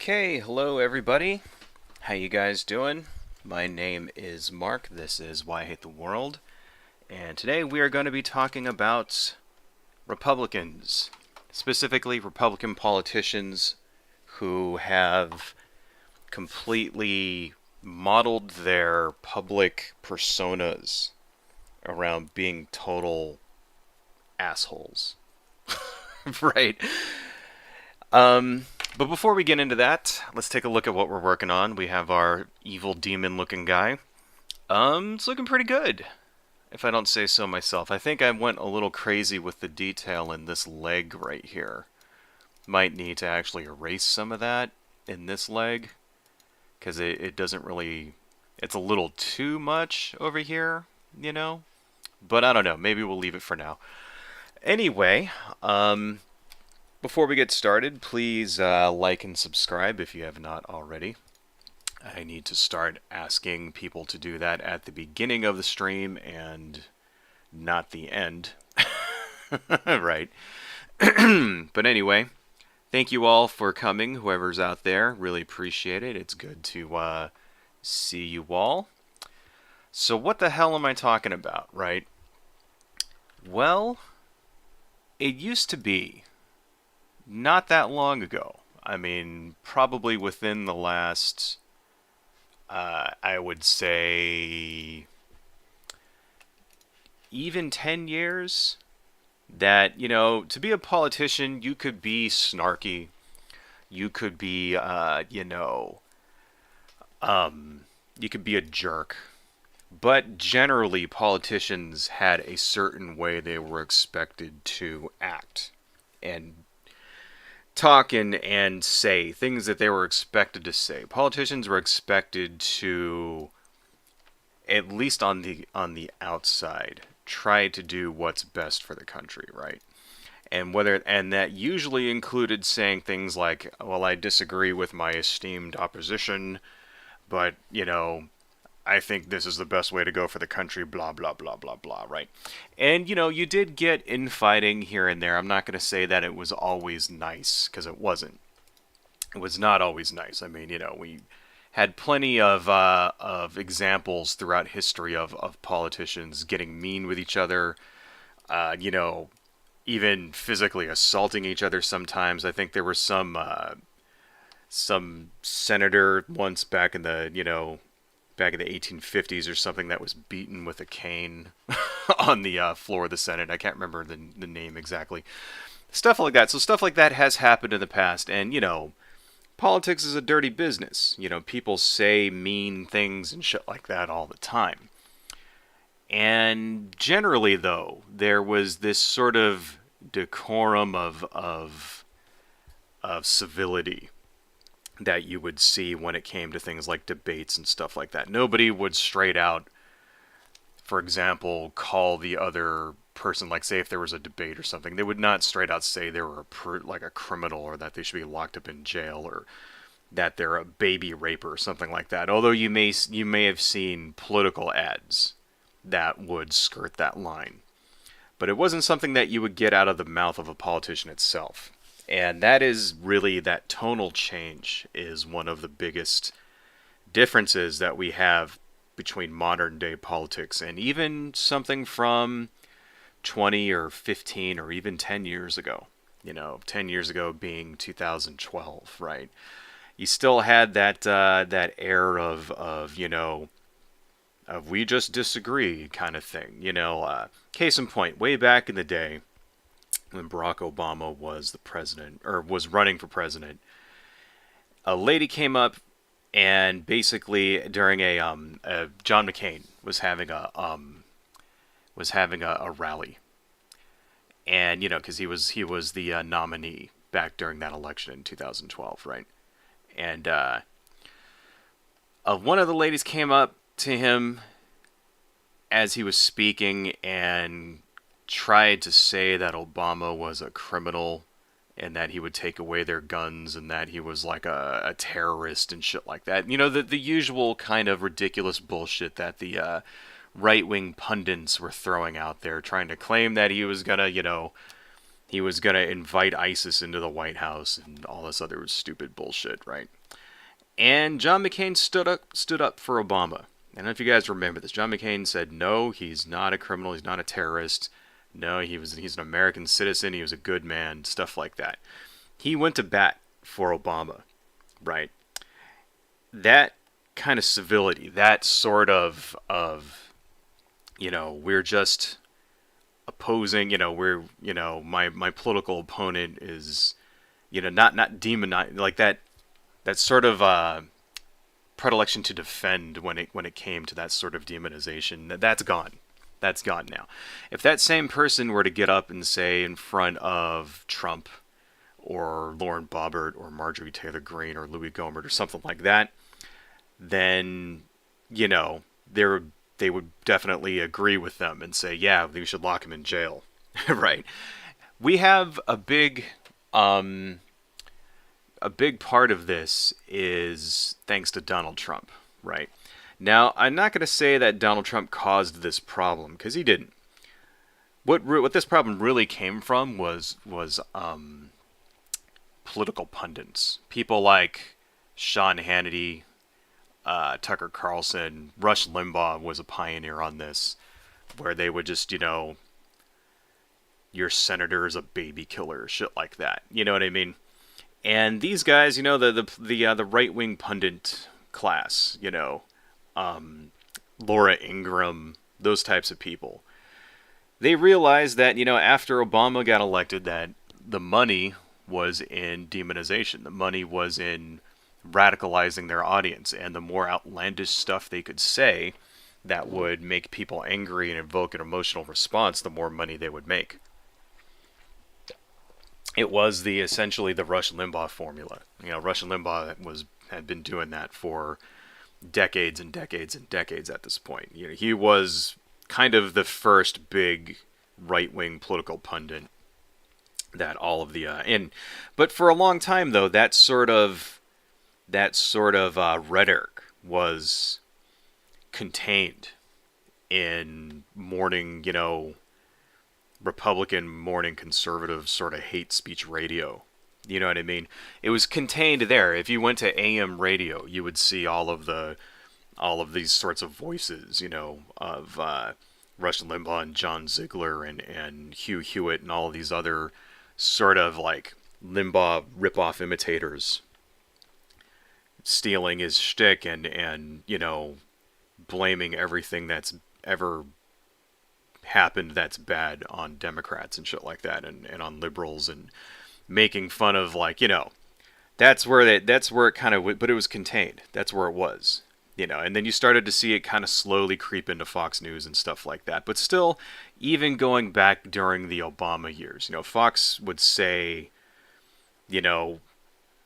Okay, hello everybody. How you guys doing? My name is Mark. This is Why I Hate the World. And today we are going to be talking about Republicans, specifically Republican politicians who have completely modeled their public personas around being total assholes. Right? But before we get into that, let's take a look at what we're working on. We have our evil demon looking guy. It's looking pretty good, if I don't say so myself. I think I went a little crazy with the detail in this leg right here. Might need to actually erase some of that in this leg, because it doesn't really... It's a little too much over here, you know? But I don't know, maybe we'll leave it for now. Anyway, before we get started, please like and subscribe if you have not already. I need to start asking people to do that at the beginning of the stream and not the end. Right. But anyway, thank you all for coming, whoever's out there. Really appreciate it. It's good to see you all. So what the hell am I talking about, right? Well, it used to be not that long ago. I mean, probably within the last, I would say, even 10 years, that, to be a politician, you could be snarky. You could be, you could be a jerk. But generally, politicians had a certain way they were expected to act and talk and say things that they were expected to say. Politicians were expected to, at least on the outside, try to do what's best for the country, right? And that usually included saying things like, "Well, I disagree with my esteemed opposition, but I think this is the best way to go for the country, blah, blah, blah, blah, blah," right? And, you did get infighting here and there. I'm not going to say that it was always nice, because it wasn't. It was not always nice. I mean, we had plenty of examples throughout history of politicians getting mean with each other, even physically assaulting each other sometimes. I think there was some senator once back in the 1850s or something that was beaten with a cane on the floor of the Senate. I can't remember the name exactly. Stuff like that. So stuff like that has happened in the past. And, politics is a dirty business. People say mean things and shit like that all the time. And generally, though, there was this sort of decorum of civility that you would see when it came to things like debates and stuff like that. Nobody would straight out, for example, call the other person, like say if there was a debate or something, they would not straight out say they were like a criminal, or that they should be locked up in jail, or that they're a baby raper or something like that. Although you may have seen political ads that would skirt that line. But it wasn't something that you would get out of the mouth of a politician itself. And that is really, that tonal change is one of the biggest differences that we have between modern day politics and even something from 20 or 15 or even 10 years ago. 10 years ago being 2012, right? You still had that air of we just disagree kind of thing. Case in point, way back in the day, when Barack Obama was the president, or was running for president, a lady came up and basically during a John McCain was having a rally, and because he was the nominee back during that election in 2012, right? And one of the ladies came up to him as he was speaking and tried to say that Obama was a criminal and that he would take away their guns and that he was like a terrorist and shit like that. The usual kind of ridiculous bullshit that the right-wing pundits were throwing out there, trying to claim that he was gonna, He was going to invite ISIS into the White House and all this other stupid bullshit, right? And John McCain stood up for Obama. I don't know if you guys remember this. John McCain said, no, he's not a criminal. He's not a terrorist. No, he's an American citizen. He was a good man, stuff like that. He went to bat for Obama, right? That kind of civility, that sort of we're just opposing, my political opponent is, not demonized, like that sort of predilection to defend when it came to that sort of demonization, that's gone. That's gone now. If that same person were to get up and say in front of Trump or Lauren Boebert or Marjorie Taylor Greene or Louis Gohmert or something like that, then they would definitely agree with them and say, yeah, we should lock him in jail, right? We have a big part of this is thanks to Donald Trump, right? Now, I'm not going to say that Donald Trump caused this problem, because he didn't. What this problem really came from was political pundits. People like Sean Hannity, Tucker Carlson, Rush Limbaugh was a pioneer on this, where they would just, your senator is a baby killer, shit like that. You know what I mean? And these guys, the right-wing pundit class, Laura Ingraham, those types of people, they realized that, after Obama got elected, that the money was in demonization. The money was in radicalizing their audience, and the more outlandish stuff they could say that would make people angry and invoke an emotional response, the more money they would make. It was essentially the Rush Limbaugh formula. Rush Limbaugh had been doing that for decades and decades and decades at this point. He was kind of the first big right-wing political pundit that all of the but for a long time though, that sort of rhetoric was contained in morning, Republican morning conservative sort of hate speech radio. You know what I mean? It was contained there. If you went to AM radio, you would see all of these sorts of voices, of Rush Limbaugh and John Ziegler and Hugh Hewitt and all of these other sort of like Limbaugh ripoff imitators stealing his shtick and blaming everything that's ever happened that's bad on Democrats and shit like that, and on liberals, and making fun of that's where it kind of, but it was contained. That's where it was, and then you started to see it kind of slowly creep into Fox News and stuff like that. But still, even going back during the Obama years, Fox would say,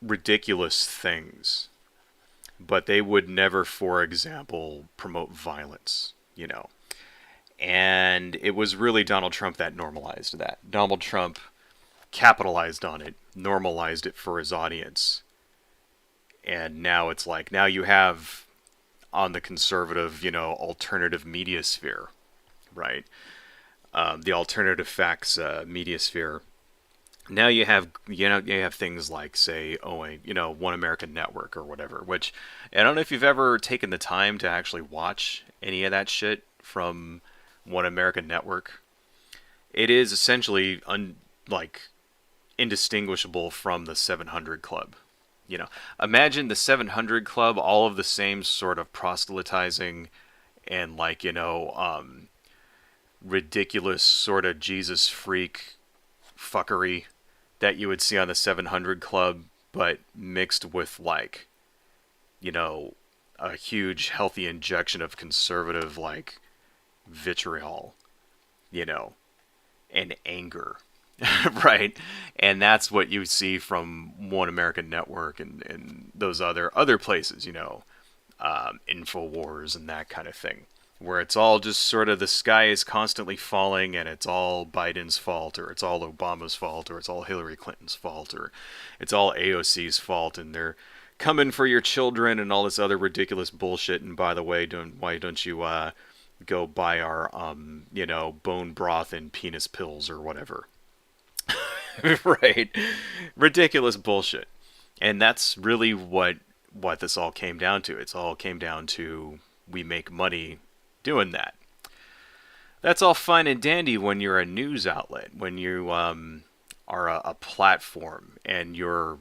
ridiculous things, but they would never, for example, promote violence, And it was really Donald Trump that normalized that. Donald Trump capitalized on it, normalized it for his audience. And now it's like, now you have on the conservative, alternative media sphere, right? The alternative facts media sphere. Now you have things like, say, One American Network or whatever, which I don't know if you've ever taken the time to actually watch any of that shit from One American Network. It is essentially indistinguishable from the 700 Club. Imagine the 700 Club, all of the same sort of proselytizing and ridiculous sort of Jesus freak fuckery that you would see on the 700 Club, but mixed with a huge healthy injection of conservative vitriol, and anger, right? And that's what you see from One American Network and those other places, InfoWars and that kind of thing, where it's all just sort of the sky is constantly falling and it's all Biden's fault, or it's all Obama's fault, or it's all Hillary Clinton's fault, or it's all AOC's fault, and they're coming for your children and all this other ridiculous bullshit. And by the way, why don't you go buy our bone broth and penis pills or whatever? Right? Ridiculous bullshit. And that's really what this all came down to. It's all came down to we make money doing that. That's all fine and dandy when you're a news outlet, when you are a platform and your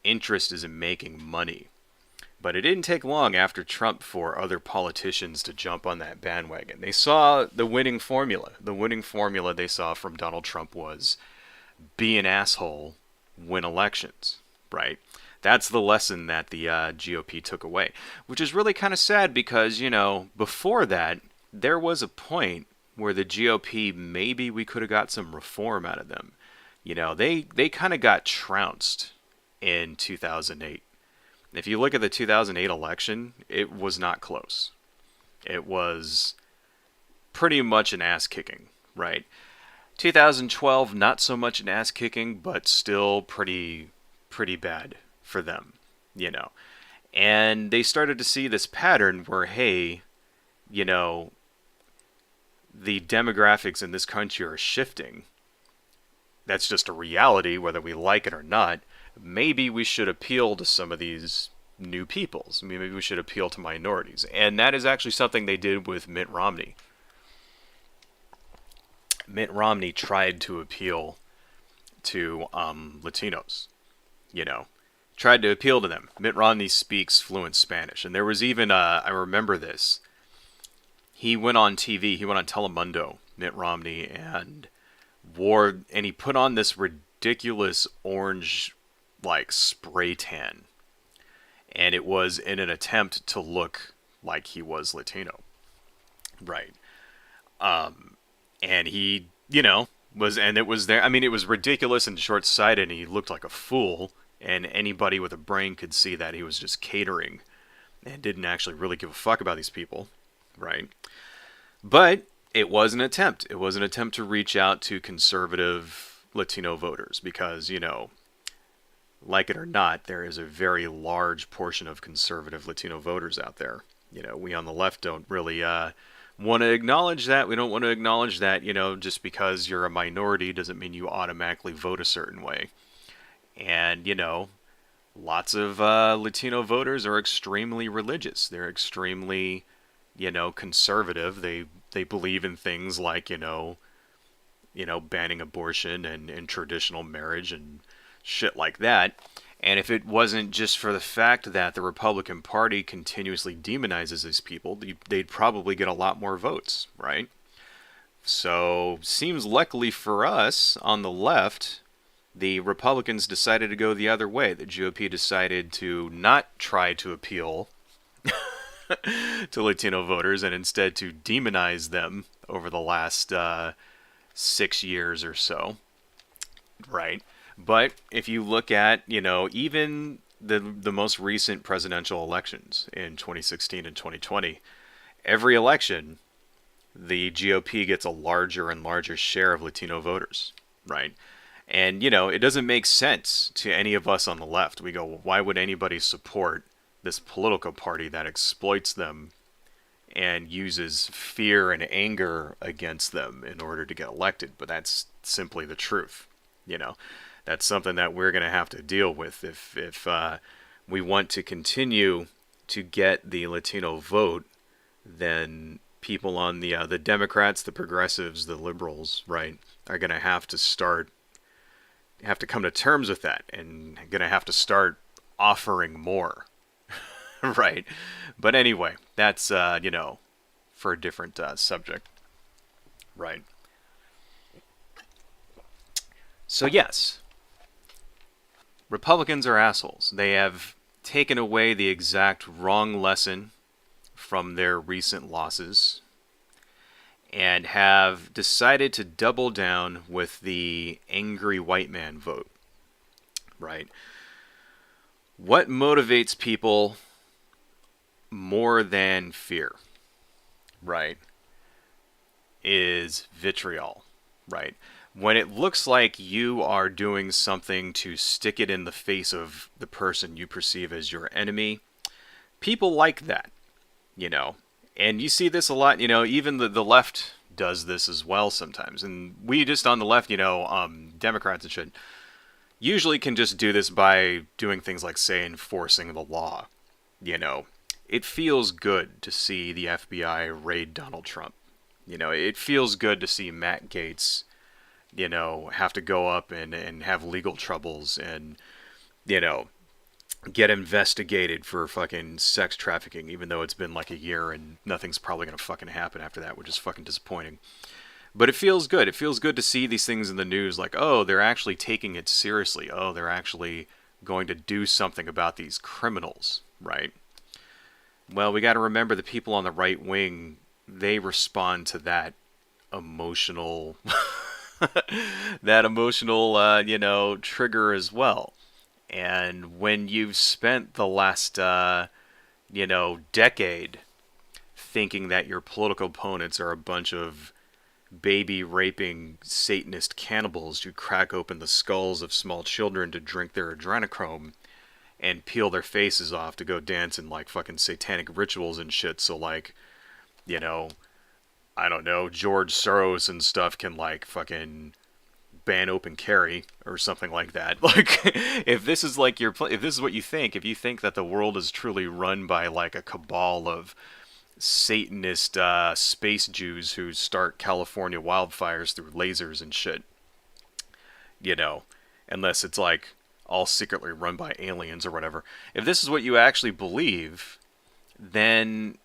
interest is in making money. But it didn't take long after Trump for other politicians to jump on that bandwagon. They saw the winning formula. The winning formula they saw from Donald Trump was be an asshole, win elections, right? That's the lesson that the GOP took away, which is really kind of sad because, before that, there was a point where the GOP, maybe we could have got some reform out of them. They kind of got trounced in 2008. If you look at the 2008 election, it was not close. It was pretty much an ass kicking, right? 2012, not so much an ass kicking, but still pretty bad for them, And they started to see this pattern where, hey, the demographics in this country are shifting. That's just a reality, whether we like it or not. Maybe we should appeal to some of these new peoples. Maybe we should appeal to minorities. And that is actually something they did with Mitt Romney. Mitt Romney tried to appeal to Latinos, tried to appeal to them. Mitt Romney speaks fluent Spanish. And there was even, I remember this, he went on TV, he went on Telemundo, Mitt Romney, and he put on this ridiculous orange, spray tan. And it was in an attempt to look like he was Latino. Right. And he, it was there. I mean, it was ridiculous and short-sighted, and he looked like a fool. And anybody with a brain could see that he was just catering and didn't actually really give a fuck about these people. Right. But it was an attempt. It was an attempt to reach out to conservative Latino voters because, like it or not, there is a very large portion of conservative Latino voters out there. We on the left don't really want to acknowledge that. We don't want to acknowledge that, just because you're a minority doesn't mean you automatically vote a certain way. And, lots of Latino voters are extremely religious. They're extremely, conservative. They believe in things like, banning abortion and traditional marriage and shit like that. And if it wasn't just for the fact that the Republican Party continuously demonizes these people, they'd probably get a lot more votes, right? So, seems luckily for us on the left, the Republicans decided to go the other way. The GOP decided to not try to appeal to Latino voters and instead to demonize them over the last 6 years or so, right? But if you look at, even the most recent presidential elections in 2016 and 2020, every election, the GOP gets a larger and larger share of Latino voters, right? And, it doesn't make sense to any of us on the left. We go, well, why would anybody support this political party that exploits them and uses fear and anger against them in order to get elected? But that's simply the truth, That's something that we're going to have to deal with if we want to continue to get the Latino vote. Then people on the Democrats, the progressives, the liberals, right, are going to have to come to terms with that and going to have to start offering more, right? But anyway, that's for a different subject, right? So yes. Republicans are assholes. They have taken away the exact wrong lesson from their recent losses and have decided to double down with the angry white man vote, right? What motivates people more than fear, right, is vitriol, right? When it looks like you are doing something to stick it in the face of the person you perceive as your enemy, people like that, And you see this a lot, even the left does this as well sometimes. And we just on the left, Democrats and shit, usually can just do this by doing things like, say, enforcing the law. It feels good to see the FBI raid Donald Trump. It feels good to see Matt Gaetz, have to go up and have legal troubles and, get investigated for fucking sex trafficking, even though it's been like a year and nothing's probably going to fucking happen after that, which is fucking disappointing. But it feels good. It feels good to see these things in the news like, oh, they're actually taking it seriously. Oh, they're actually going to do something about these criminals, right? Well, we got to remember the people on the right wing, they respond to that emotional trigger as well. And when you've spent the last decade thinking that your political opponents are a bunch of baby raping Satanist cannibals who crack open the skulls of small children to drink their adrenochrome and peel their faces off to go dance in like fucking satanic rituals and shit, so like, I don't know, George Soros and stuff can like fucking ban open carry or something like that. Like, if this is like if this is what you think, if you think that the world is truly run by like a cabal of Satanist space Jews who start California wildfires through lasers and shit, unless it's like all secretly run by aliens or whatever. If this is what you actually believe, then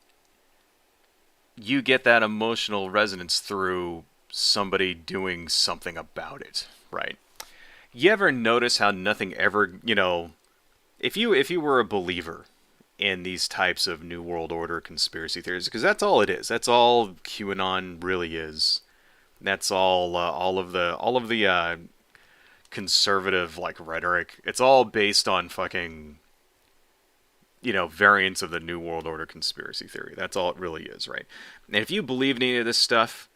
you get that emotional resonance through somebody doing something about it, right? You ever notice how nothing ever, if you were a believer in these types of New World Order conspiracy theories, because that's all it is. That's all QAnon really is. That's all of the conservative like rhetoric. It's all based on fucking variants of the New World Order conspiracy theory. That's all it really is, right? And if you believe in any of this stuff,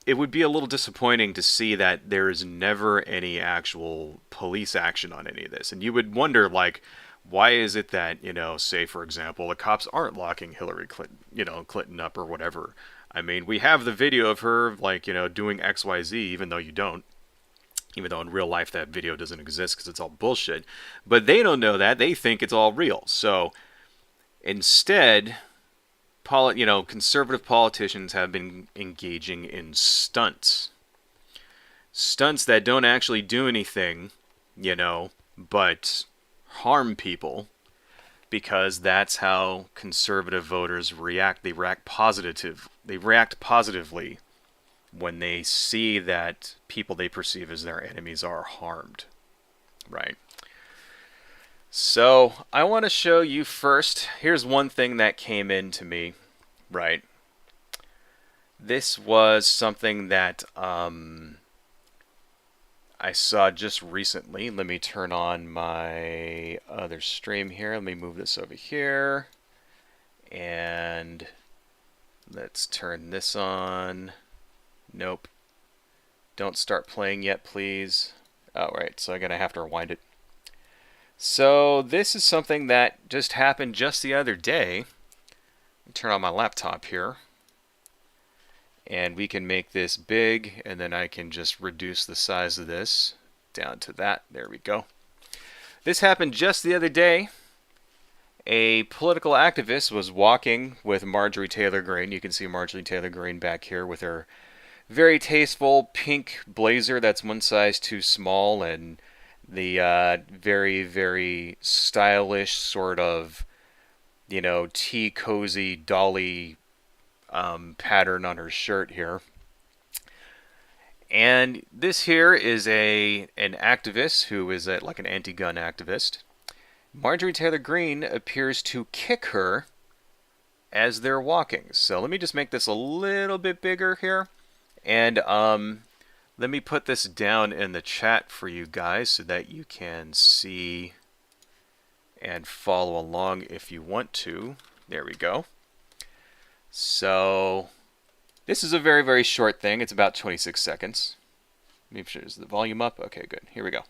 it would be a little disappointing to see that there is never any actual police action on any of this. And you would wonder, like, why is it that, say, for example, the cops aren't locking Hillary Clinton up or whatever? I mean, we have the video of her, like, doing XYZ, even though you don't. Even though in real life that video doesn't exist because it's all bullshit. But they don't know that. They think it's all real. So instead, conservative politicians have been engaging in stunts. Stunts that don't actually do anything, but harm people, because that's how conservative voters react. They react positively when they see that people they perceive as their enemies are harmed, right? So I want to show you first, here's one thing that came in to me, right? This was something that I saw just recently. Let me turn on my other stream here. Let me move this over here. And let's turn this on. Nope. Don't start playing yet, please. Oh, right. So I'm going to have to rewind it. So this is something that just happened just the other day. Turn on my laptop here. And we can make this big, and then I can just reduce the size of this down to that. There we go. This happened just the other day. A political activist was walking with Marjorie Taylor Greene. You can see Marjorie Taylor Greene back here with her very tasteful pink blazer that's one size too small, and the very, very stylish sort of, tea cozy dolly pattern on her shirt here. And this here is an activist who is like an anti-gun activist. Marjorie Taylor Greene appears to kick her as they're walking. So let me just make this a little bit bigger here. And let me put this down in the chat for you guys so that you can see and follow along if you want to. There we go. So this is a very, very short thing. It's about 26 seconds. Make sure is the volume up. Okay, good. Here we go.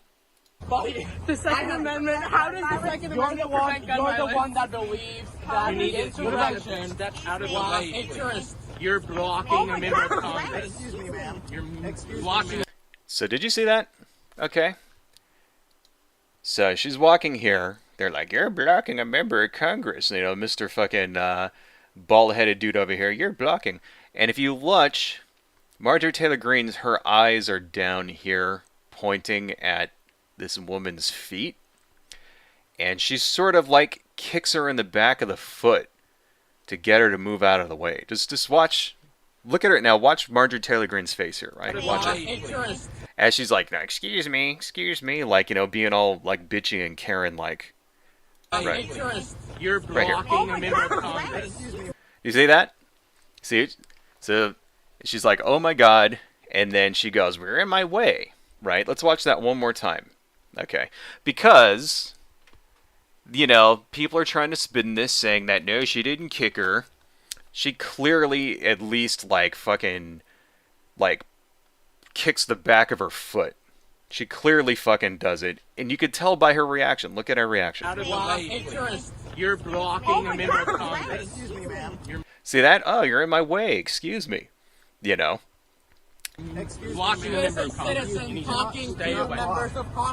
The Second Amendment, how does the Second Amendment prevent gun violence? You're the one that believes that the insurrection steps out of the way. You're blocking a member of Congress. Excuse me, ma'am. You're blocking. So did you see that? Okay. So she's walking here. They're like, you're blocking a member of Congress. You know, Mr. fucking bald-headed dude over here. You're blocking. And if you watch, Marjorie Taylor Greene's, her eyes are down here pointing at this woman's feet. And she sort of like kicks her in the back of the foot to get her to move out of the way. Just watch. Look at her now. Watch Marjorie Taylor Greene's face here, right? Watch it. As she's like, no, excuse me, like, you know, being all like bitchy and Karen like. Right. You're blocking a member of Congress. You see that? See it? So she's like, oh my God. And then she goes, we're in my way. Right? Let's watch that one more time. Okay. Because, you know, people are trying to spin this saying that, no, she didn't kick her. She clearly at least, like, fucking, like, kicks the back of her foot. She clearly fucking does it. And you could tell by her reaction. Look at her reaction. Out of the way. You're blocking a member of Congress. Excuse me, ma'am. See that? Oh, you're in my way. Excuse me. You know? Blocking a member of Congress. Stay away.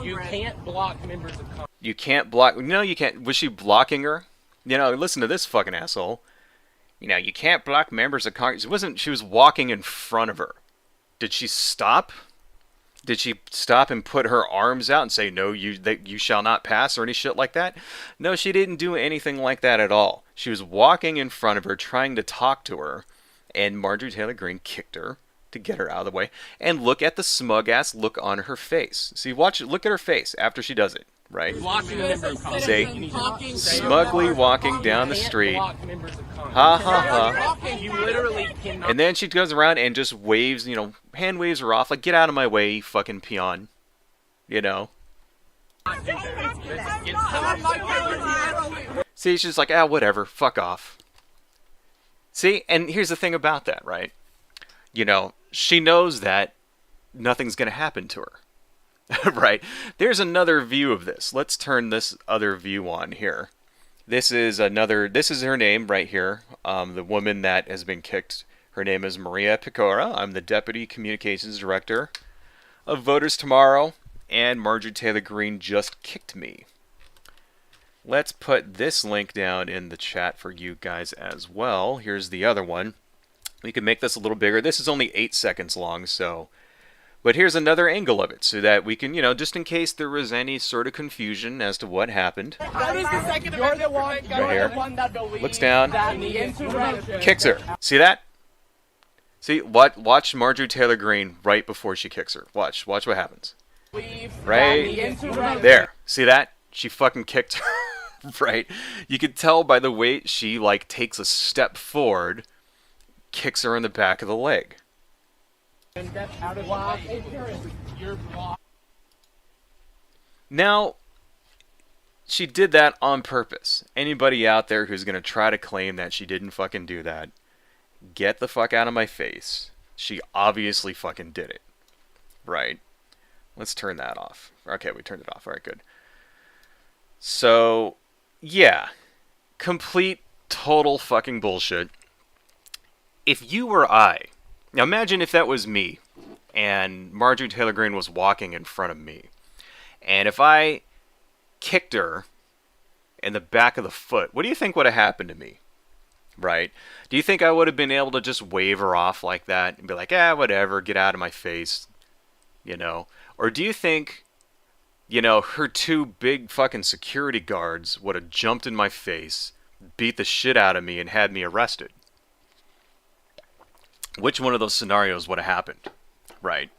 You can't block members of Congress. You can't block. No, you can't. Was she blocking her? You know, listen to this fucking asshole. You know, you can't block members of Congress. It wasn't. She was walking in front of her. Did she stop? Did she stop and put her arms out and say, no, you shall not pass or any shit like that? No, she didn't do anything like that at all. She was walking in front of her, trying to talk to her, and Marjorie Taylor Greene kicked her to get her out of the way. And look at the smug-ass look on her face. See, look at her face after she does it, right? See, smugly walking down the street. Ha ha ha. You literally cannot. And then she goes around and just waves, you know, hand waves her off, like, get out of my way, you fucking peon. You know? See, she's like, whatever, fuck off. See, and here's the thing about that, right? You know, she knows that nothing's going to happen to her. Right? There's another view of this. Let's turn this other view on here. This is her name right here. The woman that has been kicked, her name is Maria Picora. I'm the Deputy Communications Director of Voters Tomorrow, and Marjorie Taylor Greene just kicked me. Let's put this link down in the chat for you guys as well. Here's the other one. We can make this a little bigger. This is only 8 seconds long, so... But here's another angle of it, so that we can, you know, just in case there was any sort of confusion as to what happened. How does the Second Amendment prevent gun Right violence? here. Looks down. Kicks her. See that? See, watch Marjorie Taylor Greene right before she kicks her. Watch what happens. Right there. See that? She fucking kicked her. Right? You could tell by the way she, like, takes a step forward, kicks her in the back of the leg. Now, she did that on purpose. Anybody out there who's going to try to claim that she didn't fucking do that, get the fuck out of my face. She obviously fucking did it. Right? Let's turn that off. Okay, we turned it off. Alright, good. So, yeah. Complete, total fucking bullshit. If you or I... Now imagine if that was me, and Marjorie Taylor Greene was walking in front of me. And if I kicked her in the back of the foot, what do you think would have happened to me? Right? Do you think I would have been able to just wave her off like that and be like, whatever, get out of my face, you know? Or do you think, you know, her two big fucking security guards would have jumped in my face, beat the shit out of me, and had me arrested? Which one of those scenarios would have happened? Right?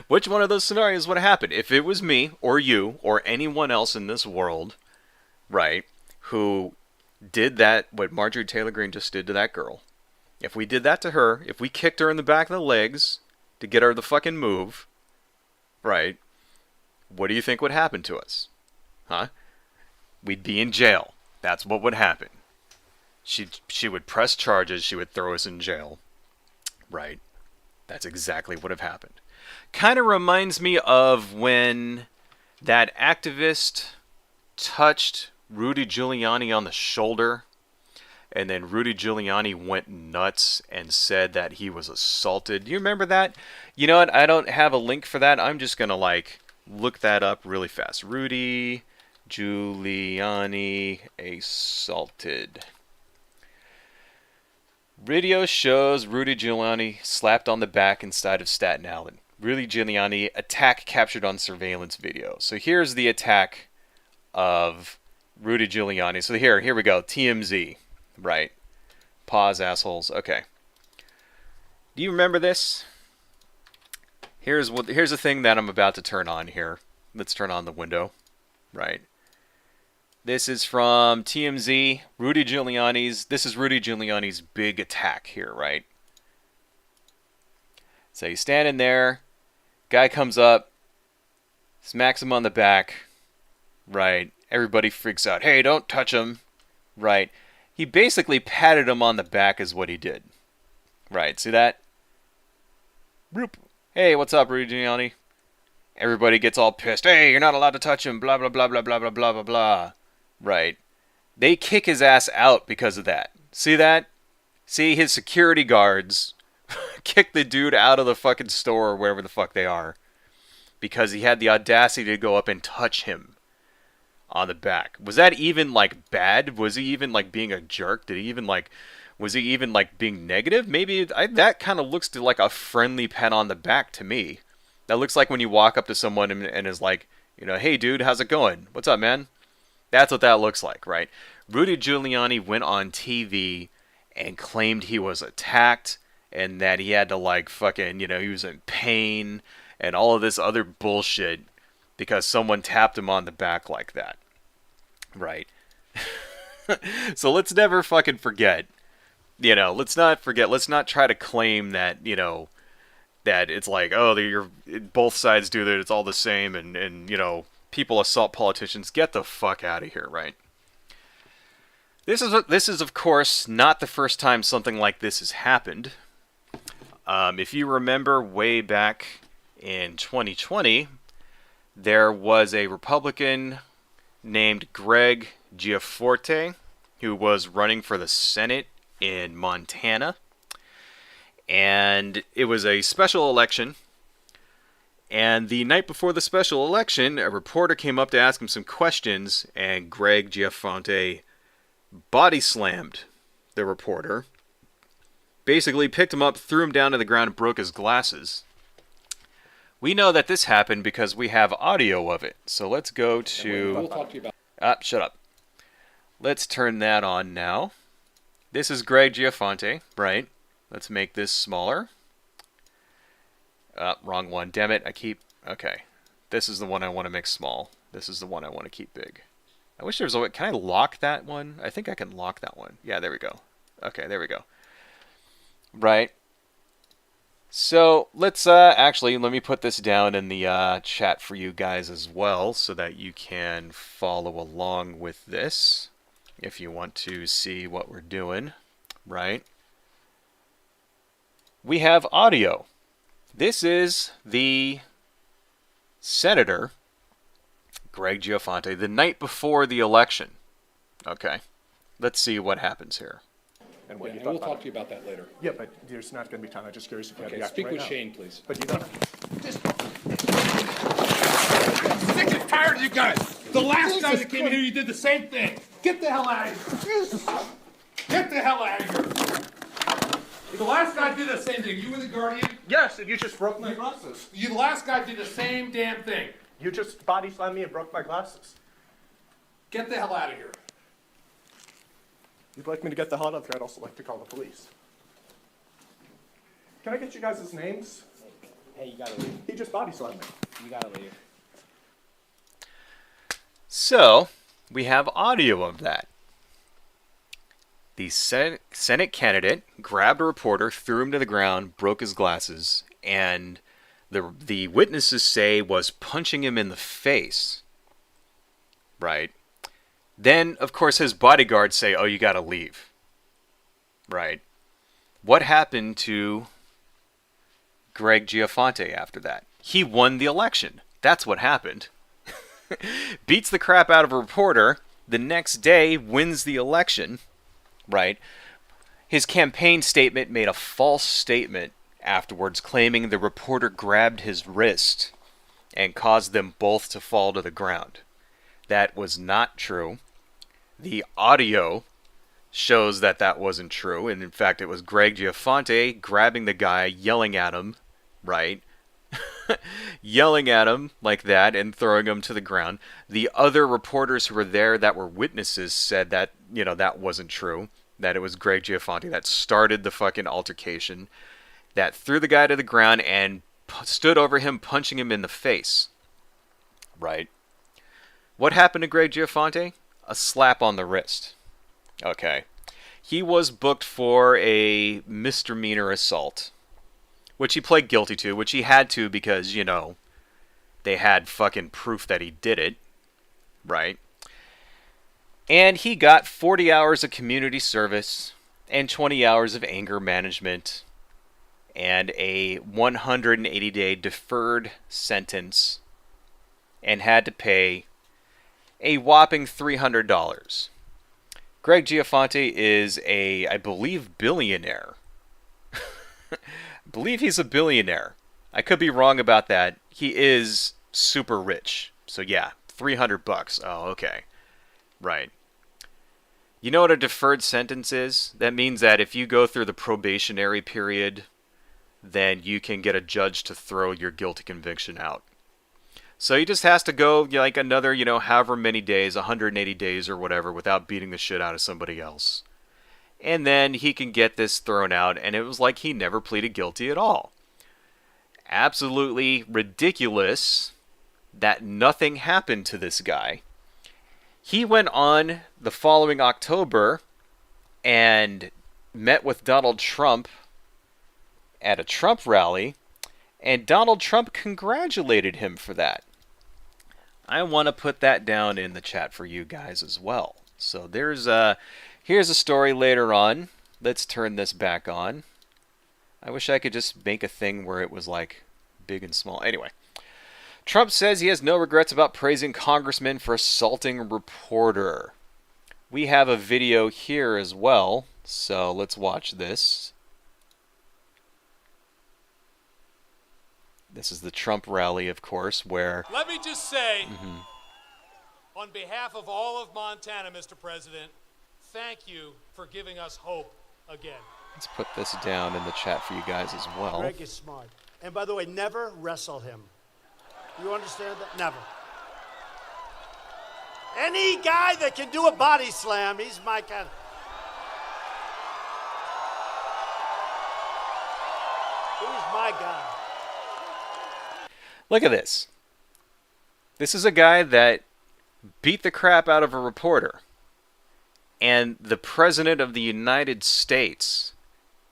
Which one of those scenarios would have happened? If it was me, or you, or anyone else in this world, right, who did that, what Marjorie Taylor Greene just did to that girl, if we did that to her, if we kicked her in the back of the legs to get her to fucking move, right, what do you think would happen to us? Huh? We'd be in jail. That's what would happen. She would press charges, she would throw us in jail. Right? That's exactly what would have happened. Kind of reminds me of when That activist touched Rudy Giuliani on the shoulder, and then Rudy Giuliani went nuts and said that he was assaulted. Do you remember that? You know what? I don't have a link for that. I'm just going to like look that up really fast. Rudy Giuliani assaulted. Video shows Rudy Giuliani slapped on the back inside of Staten Island. Rudy Giuliani attack captured on surveillance video. So here's the attack of Rudy Giuliani. So here we go. TMZ. Right. Pause, assholes. Okay. Do you remember this? Here's the thing that I'm about to turn on here. Let's turn on the window. Right. This is from TMZ. This is Rudy Giuliani's big attack here, right? So he's standing there. Guy comes up, smacks him on the back. Right. Everybody freaks out. Hey, don't touch him. Right. He basically patted him on the back is what he did. Right. See that? Hey, what's up, Rudy Giuliani? Everybody gets all pissed. Hey, you're not allowed to touch him. Blah, blah, blah, blah, blah, blah, blah, blah, blah. Right. They kick his ass out because of that. See that? See, his security guards kick the dude out of the fucking store or wherever the fuck they are because he had the audacity to go up and touch him on the back. Was that even like bad? Was he even like being a jerk? Was he even like being negative? Maybe that kind of looks to like a friendly pat on the back to me. That looks like when you walk up to someone and is like, you know, hey dude, how's it going? What's up, man? That's what that looks like, right? Rudy Giuliani went on TV and claimed he was attacked and that he had to like fucking, you know, he was in pain and all of this other bullshit because someone tapped him on the back like that. Right. So let's never fucking forget. You know, let's not try to claim that, you know, that it's like, oh, both sides do that, it's all the same, and you know, people assault politicians. Get the fuck out of here, right? This is of course not the first time something like this has happened. If you remember way back in 2020, there was a Republican named Greg Gianforte who was running for the Senate in Montana. And it was a special election. And the night before the special election, a reporter came up to ask him some questions, and Greg Gianforte body slammed the reporter. Basically picked him up, threw him down to the ground, and broke his glasses. We know that this happened because we have audio of it. So let's go to... We'll talk to you about... shut up. Let's turn that on now. This is Greg Gianforte, right? Let's make this smaller. Wrong one. Damn it. Okay. This is the one I want to make small. This is the one I want to keep big. I wish there was a way. Can I lock that one? I think I can lock that one. Yeah, there we go. Okay, there we go. Right. So let's actually, let me put this down in the chat for you guys as well so that you can follow along with this if you want to see what we're doing. Right. We have audio. This is the Senator, Greg Gianforte, the night before the election. Okay. Let's see what happens here. And we'll talk to you about that later. Yeah, but there's not going to be time. I'm just curious if you have the Okay, act speak right with now. Shane, please. But you don't. Sick and tired of you guys. The last guy that came in here, you did the same thing. Get the hell out of here. Get the hell out of here. The last guy did the same thing. You were the guardian. Yes, and you just broke my glasses. The last guy did the same damn thing. You just body slammed me and broke my glasses. Get the hell out of here. You'd like me to get the hell out of here, I'd also like to call the police. Can I get you guys' names? Hey, you gotta leave. He just body slammed me. You gotta leave. So, we have audio of that. The Senate candidate grabbed a reporter, threw him to the ground, broke his glasses, and the witnesses say was punching him in the face. Right? Then, of course, his bodyguards say, oh, you gotta leave. Right? What happened to Greg Gianforte after that? He won the election. That's what happened. beats the crap out of a reporter, the next day wins the election, right? His campaign statement made a false statement afterwards, claiming the reporter grabbed his wrist and caused them both to fall to the ground. That was not true. The audio shows that that wasn't true, and in fact it was Greg Gianforte grabbing the guy, yelling at him, right? Yelling at him like that and throwing him to the ground. The other reporters who were there that were witnesses said that, that wasn't true, that it was Greg Gianforte that started the fucking altercation, that threw the guy to the ground and stood over him, punching him in the face, right? What happened to Greg Gianforte? A slap on the wrist. Okay. He was booked for a misdemeanor assault, which he pled guilty to, which he had to because, they had fucking proof that he did it, right? And he got 40 hours of community service and 20 hours of anger management and a 180-day deferred sentence and had to pay a whopping $300. Greg Gianforte is I believe, billionaire. I believe he's a billionaire. I could be wrong about that. He is super rich. So yeah, $300. Oh, okay. Right. You know what a deferred sentence is? That means that if you go through the probationary period, then you can get a judge to throw your guilty conviction out. So he just has to go like another, however many days, 180 days or whatever, without beating the shit out of somebody else. And then he can get this thrown out, and it was like he never pleaded guilty at all. Absolutely ridiculous that nothing happened to this guy. He went on the following October and met with Donald Trump at a Trump rally, and Donald Trump congratulated him for that. I want to put that down in the chat for you guys as well. So here's a story later on. Let's turn this back on. I wish I could just make a thing where it was like big and small. Anyway, Trump says he has no regrets about praising congressman for assaulting a reporter. We have a video here as well, so let's watch this. This is the Trump rally, of course, where... Let me just say, on behalf of all of Montana, Mr. President, thank you for giving us hope again. Let's put this down in the chat for you guys as well. Greg is smart. And by the way, never wrestle him. You understand that? Never. Any guy that can do a body slam, he's my kind of... He's my guy. Look at this. This is a guy that beat the crap out of a reporter. And the President of the United States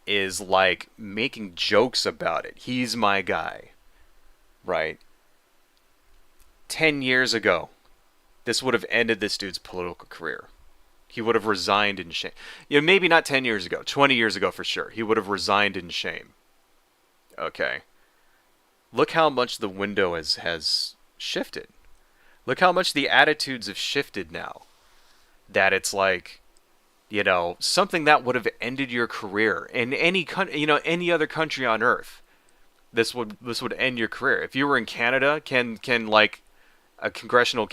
is like making jokes about it. He's my guy. Right? 10 years ago, this would have ended this dude's political career. He would have resigned in shame. Maybe not 10 years ago. 20 years ago for sure. He would have resigned in shame. Okay. Look how much the window has shifted. Look how much the attitudes have shifted now. That it's like, something that would have ended your career in any any other country on earth. This would end your career. If you were in Canada, can like a congressional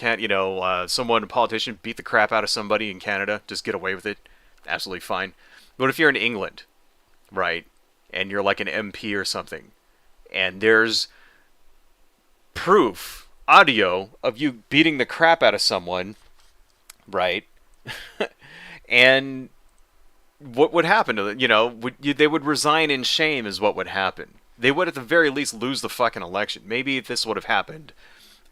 someone, a politician, beat the crap out of somebody in Canada, just get away with it? Absolutely fine. But if you're in England, right, and you're like an MP or something, and there's proof, audio, of you beating the crap out of someone, right? And what would happen to them? They would resign in shame is what would happen. They would at the very least lose the fucking election. Maybe if this would have happened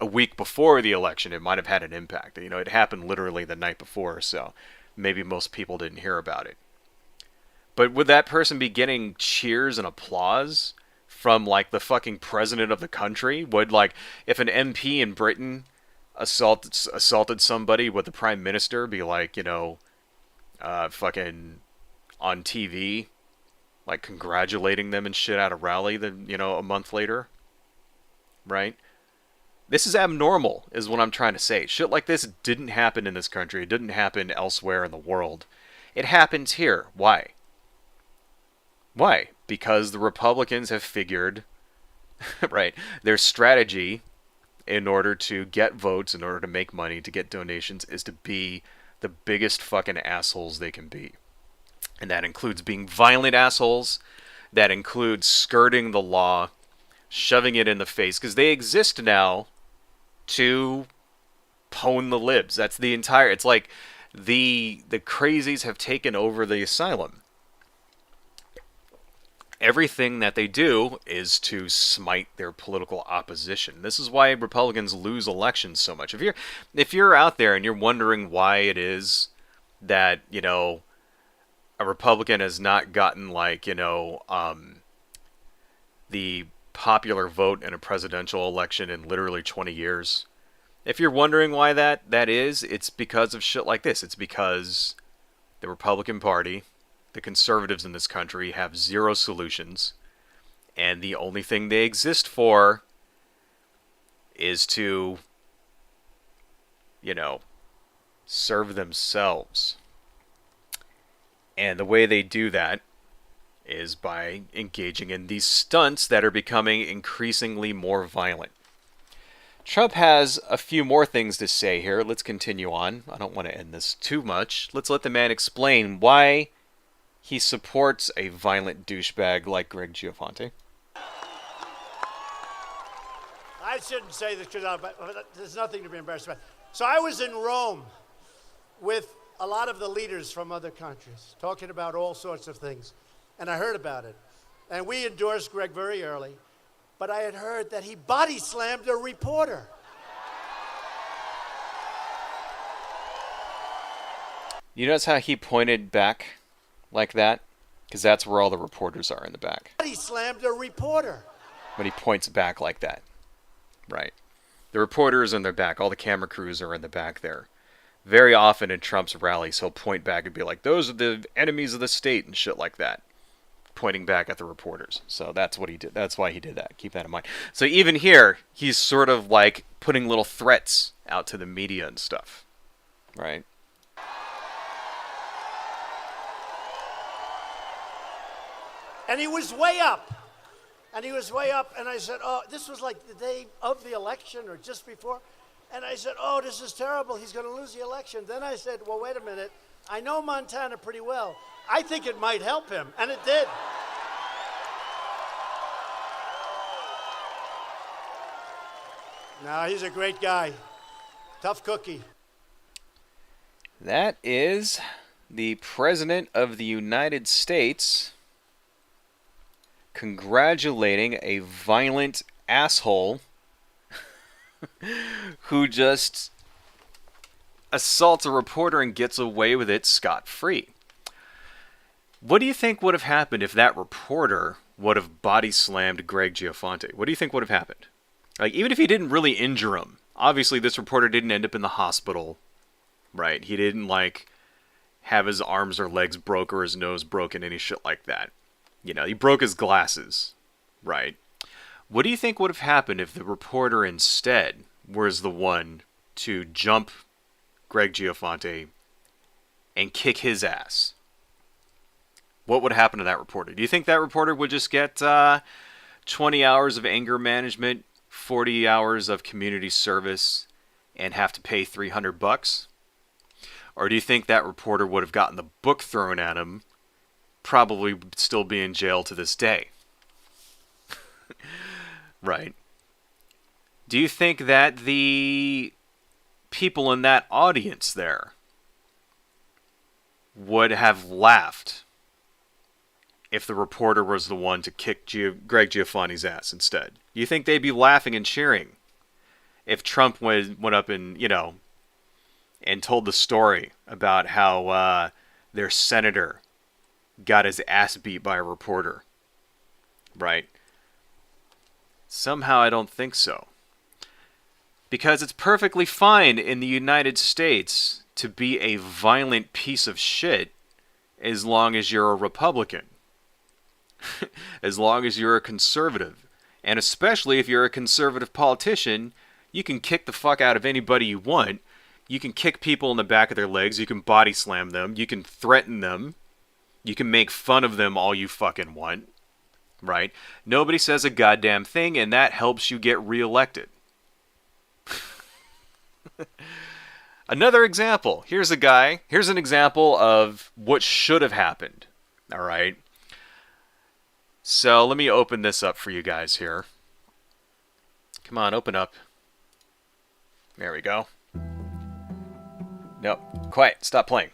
a week before the election, it might have had an impact. It happened literally the night before, so maybe most people didn't hear about it. But would that person be getting cheers and applause from like the fucking president of the country? Would, like, if an MP in Britain assaulted somebody, would the prime minister be like, fucking on TV, like congratulating them and shit at a rally a month later? Right? This is abnormal, is what I'm trying to say. Shit like this didn't happen in this country. It didn't happen elsewhere in the world. It happens here. Why? Why? Because the Republicans have figured, right, their strategy in order to get votes, in order to make money, to get donations, is to be the biggest fucking assholes they can be. And that includes being violent assholes. That includes skirting the law, shoving it in the face, because they exist now to pwn the libs. That's the entire... It's like the crazies have taken over the asylum. Everything that they do is to smite their political opposition. This is why Republicans lose elections so much. If you're out there and you're wondering why it is that, you know, a Republican has not gotten, like, you know, the popular vote in a presidential election in literally 20 years. If you're wondering why that is, it's because of shit like this. It's because the Republican Party, the conservatives in this country, have zero solutions, and the only thing they exist for is to, you know, serve themselves. And the way they do that is by engaging in these stunts that are becoming increasingly more violent. Trump has a few more things to say here. Let's continue on. I don't want to end this too much. Let's let the man explain why he supports a violent douchebag like Greg Gianforte. I shouldn't say this because there's nothing to be embarrassed about. So I was in Rome with a lot of the leaders from other countries talking about all sorts of things. And I heard about it. And we endorsed Greg very early. But I had heard that he body slammed a reporter. You notice how he pointed back like that? Because that's where all the reporters are, in the back. Body slammed a reporter. But he points back like that. Right. The reporters are in their back. All the camera crews are in the back there. Very often in Trump's rallies, he'll point back and be like, those are the enemies of the state and shit like that. Pointing back at the reporters. So that's what he did. That's why he did that. Keep that in mind. So even here, he's sort of like putting little threats out to the media and stuff. Right? And he was way up. And he was way up. And I said, oh, this was like the day of the election or just before. And I said, oh, this is terrible. He's going to lose the election. Then I said, well, wait a minute. I know Montana pretty well. I think it might help him. And it did. No, he's a great guy. Tough cookie. That is the President of the United States congratulating a violent asshole who just assaults a reporter and gets away with it scot-free. What do you think would have happened if that reporter would have body slammed Greg Gianforte? What do you think would have happened? Like, even if he didn't really injure him, obviously this reporter didn't end up in the hospital, right? He didn't, like, have his arms or legs broke or his nose broken, any shit like that. You know, he broke his glasses, right? What do you think would have happened if the reporter instead was the one to jump Greg Gianforte and kick his ass? What would happen to that reporter? Do you think that reporter would just get 20 hours of anger management, 40 hours of community service, and have to pay $300? Or do you think that reporter would have gotten the book thrown at him, probably still be in jail to this day? Right. Do you think that the people in that audience there would have laughed if the reporter was the one to kick Greg Gianforte's ass instead? You think they'd be laughing and cheering if Trump went up and, you know, and told the story about how their senator got his ass beat by a reporter? Right? Somehow I don't think so. Because it's perfectly fine in the United States to be a violent piece of shit as long as you're a Republican. As long as you're a conservative. And especially if you're a conservative politician, You can kick the fuck out of anybody you want. You can kick people in the back of their legs. You can body slam them. You can threaten them. You can make fun of them all you fucking want. Right? Nobody says a goddamn thing, and that helps you get reelected. Another example. Here's an example of what should have happened. All right? So let me open this up for you guys here. Come on, open up. There we go. Nope. Quiet. Stop playing.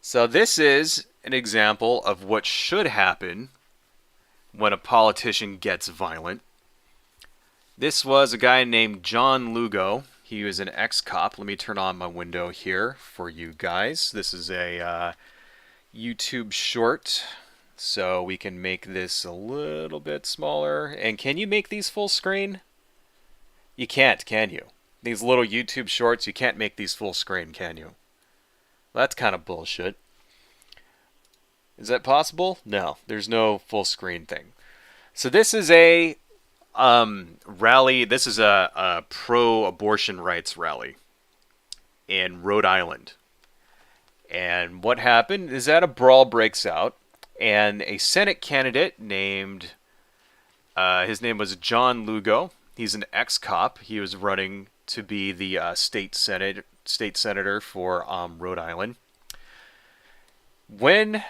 So this is an example of what should happen when a politician gets violent. This was a guy named John Lugo. He was an ex-cop. Let me turn on my window here for you guys. This is a YouTube short. So we can make this a little bit smaller. And can you make these full screen? You can't, can you? These little YouTube shorts, you can't make these full screen, can you? That's kind of bullshit. Is that possible? No, there's no full screen thing. So this is a rally. This is a pro-abortion rights rally in Rhode Island. And what happened is that a brawl breaks out. And a Senate candidate named, his name was John Lugo. He's an ex-cop. He was running to be the state senator for Rhode Island. When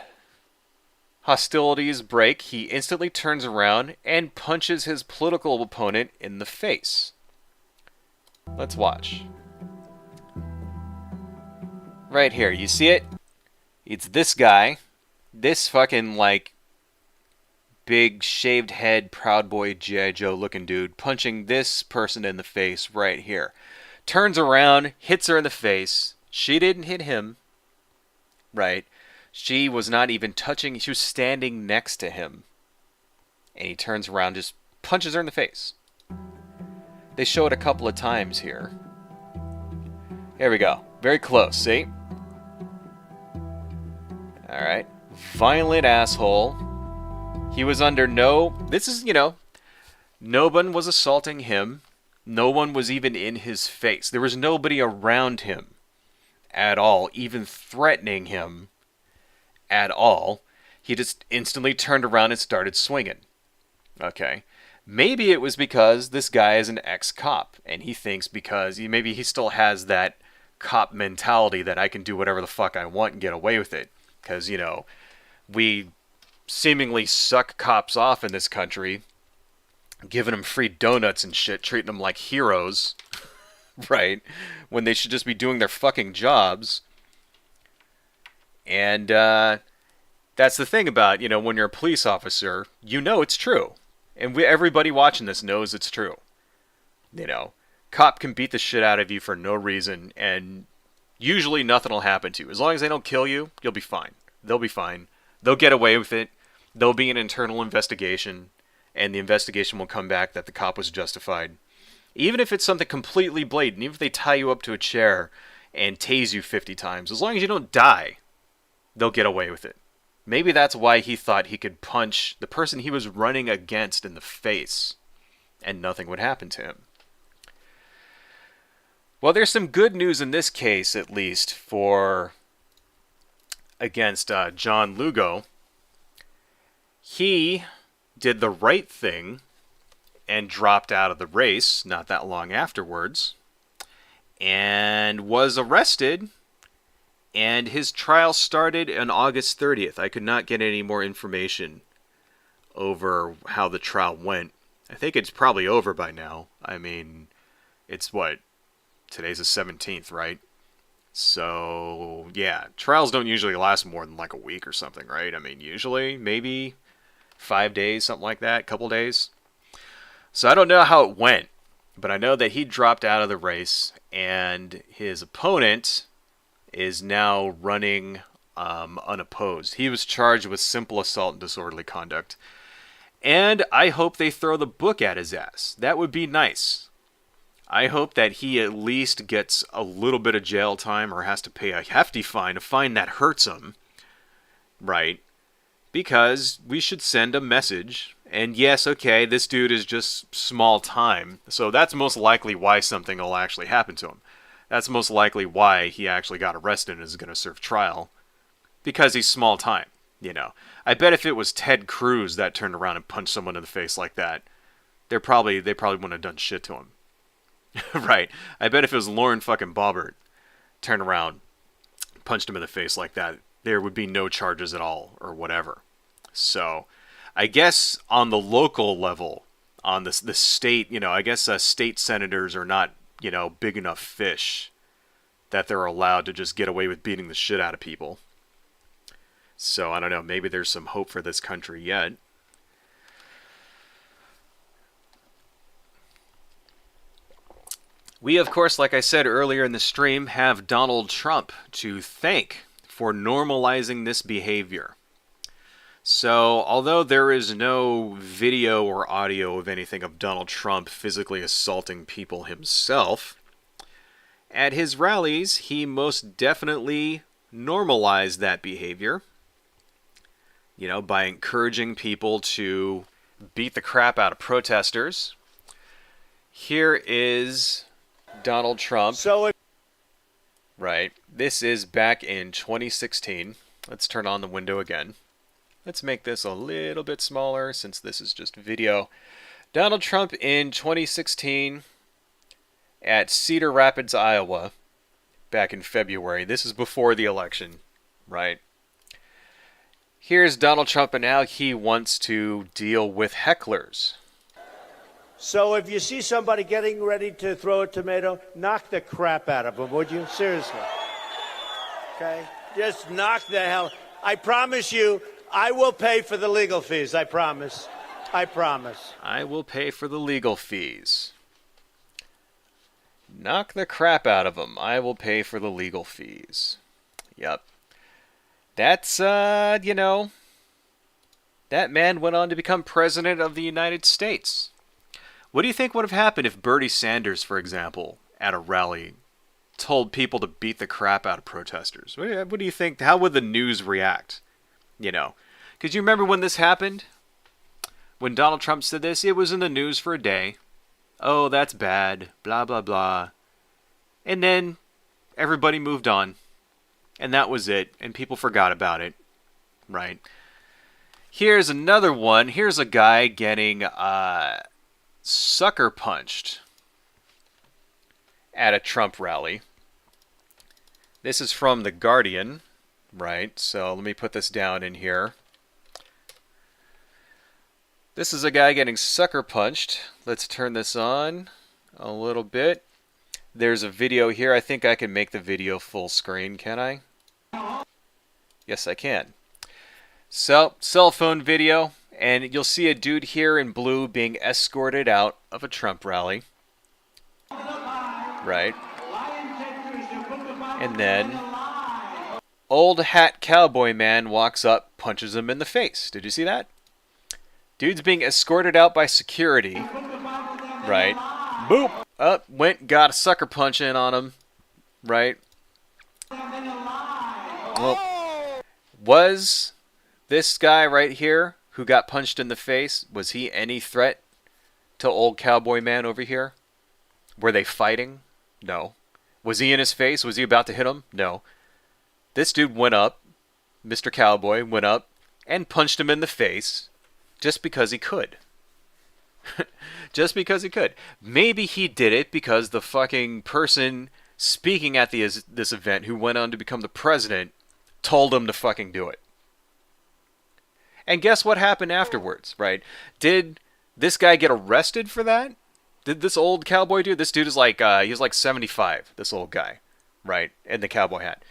hostilities break, he instantly turns around and punches his political opponent in the face. Let's watch. Right here, you see it? It's this guy. This fucking, like, big shaved head, Proud Boy G.I. Joe looking dude punching this person in the face right here. Turns around, hits her in the face. She didn't hit him. Right? She was not even touching. She was standing next to him. And he turns around, just punches her in the face. They show it a couple of times here. Here we go. Very close, see? Alright. Violent asshole. He was under no... This is, no one was assaulting him. No one was even in his face. There was nobody around him at all, even threatening him at all. He just instantly turned around and started swinging. Okay. Maybe it was because this guy is an ex-cop, and he thinks because maybe he still has that cop mentality that I can do whatever the fuck I want and get away with it. Because, we seemingly suck cops off in this country, giving them free donuts and shit, treating them like heroes, right? When they should just be doing their fucking jobs. And that's the thing about, when you're a police officer, it's true. And everybody watching this knows it's true. Cop can beat the shit out of you for no reason, and usually nothing will happen to you. As long as they don't kill you, you'll be fine. They'll be fine. They'll get away with it. There'll be an internal investigation, and the investigation will come back that the cop was justified. Even if it's something completely blatant, even if they tie you up to a chair and tase you 50 times, as long as you don't die, they'll get away with it. Maybe that's why he thought he could punch the person he was running against in the face, and nothing would happen to him. Well, there's some good news in this case, at least, against John Lugo. He did the right thing and dropped out of the race not that long afterwards and was arrested, and his trial started on August 30th. I could not get any more information over how the trial went. I think it's probably over by now. I mean, it's today's the 17th, right? So, yeah, trials don't usually last more than like a week or something, right? I mean, usually, maybe 5 days, something like that, a couple days. So I don't know how it went, but I know that he dropped out of the race, and his opponent is now running unopposed. He was charged with simple assault and disorderly conduct. And I hope they throw the book at his ass. That would be nice. I hope that he at least gets a little bit of jail time or has to pay a hefty fine, a fine that hurts him, right? Because we should send a message And yes, okay, this dude is just small time. So that's most likely why something will actually happen to him. That's most likely why he actually got arrested and is going to serve trial. Because he's small time, you know. I bet if it was Ted Cruz that turned around and punched someone in the face like that, they probably wouldn't have done shit to him. Right. I bet if it was Lauren fucking Boebert turned around, punched him in the face like that, there would be no charges at all or whatever. So, I guess on the local level, on the state, you know, I guess state senators are not, you know, big enough fish that they're allowed to just get away with beating the shit out of people. So, I don't know, maybe there's some hope for this country yet. We, of course, like I said earlier in the stream, have Donald Trump to thank for normalizing this behavior. So, although there is no video or audio of anything of Donald Trump physically assaulting people himself, at his rallies, he most definitely normalized that behavior. You know, by encouraging people to beat the crap out of protesters. Here is Donald Trump. Right. This is back in 2016. Let's turn on the window again. Let's make this a little bit smaller since this is just video. Donald Trump in 2016 at Cedar Rapids, Iowa, back in February. This is before the election, right? Here's Donald Trump, and now he wants to deal with hecklers. So if you see somebody getting ready to throw a tomato, knock the crap out of them, would you? Seriously. Okay? Just knock the hell. I promise you, I will pay for the legal fees. I promise. I promise. I will pay for the legal fees. Knock the crap out of them. I will pay for the legal fees. Yep. That's, you know, that man went on to become president of the United States. What do you think would have happened if Bernie Sanders, for example, at a rally, told people to beat the crap out of protesters? What do you think? How would the news react? You know, because you remember when this happened? When Donald Trump said this, it was in the news for a day. Oh, that's bad, blah, blah, blah. And then everybody moved on. And that was it, and people forgot about it, right? Here's another one. Here's a guy getting sucker punched at a Trump rally. This is from The Guardian, right? So let me put this down in here. This is a guy getting sucker punched. Let's turn this on a little bit. There's a video here. I think I can make the video full screen, can I? Yes, I can. So, cell phone video, and you'll see a dude here in blue being escorted out of a Trump rally. Right? And then, old hat cowboy man walks up, punches him in the face. Did you see that? Dude's being escorted out by security. Right? Boop! Up, went, got a sucker punch in on him. Right? Well, was this guy right here who got punched in the face, was he any threat to old cowboy man over here? Were they fighting? No. Was he in his face? Was he about to hit him? No. This dude went up, Mr. Cowboy went up and punched him in the face just because he could. Just because he could. Maybe he did it because the fucking person speaking at this event who went on to become the president told him to fucking do it. And guess what happened afterwards, right? Did this guy get arrested for that? Did this old cowboy dude? This dude is like, he was like 75, this old guy, right? In the cowboy hat.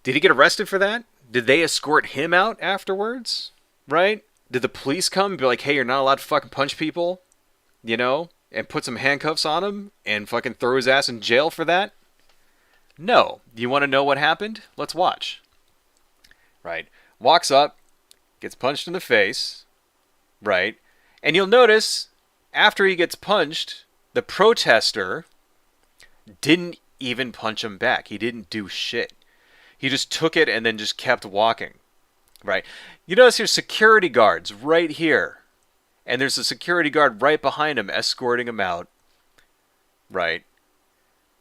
Did he get arrested for that? Did they escort him out afterwards, right? Did the police come and be like, hey, you're not allowed to fucking punch people, you know? And put some handcuffs on him and fucking throw his ass in jail for that? No. You want to know what happened? Let's watch. Right. Walks up, gets punched in the face, right? And you'll notice, after he gets punched, the protester didn't even punch him back. He didn't do shit. He just took it and then just kept walking. right? You notice there's security guards right here. And there's a security guard right behind him escorting him out, right?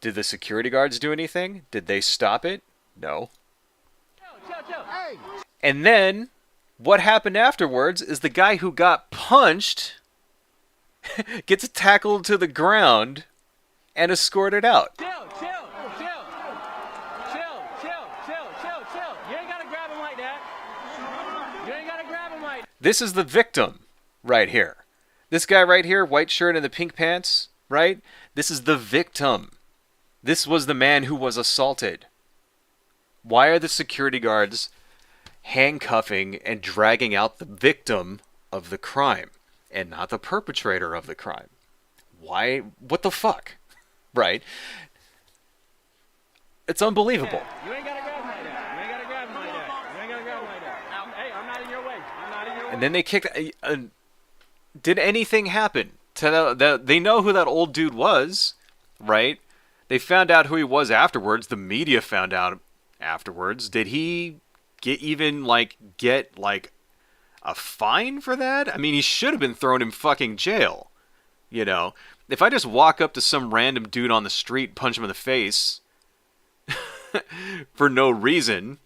Did the security guards do anything? Did they stop it? No. And then what happened afterwards is the guy who got punched gets tackled to the ground and escorted out. Chill. You ain't gotta grab him like that. This is the victim right here. This guy right here, white shirt and the pink pants, right? This is the victim. This was the man who was assaulted. Why are the security guards handcuffing and dragging out the victim of the crime and not the perpetrator of the crime? Why? What the fuck? Right? It's unbelievable. You ain't gotta grab him like that. Hey, I'm not in your way. And then they kicked... did anything happen? They know who that old dude was, right? They found out who he was afterwards. The media found out afterwards. Did he get a fine for that? I mean, he should have been thrown in fucking jail. You know? If I just walk up to some random dude on the street, punch him in the face for no reason,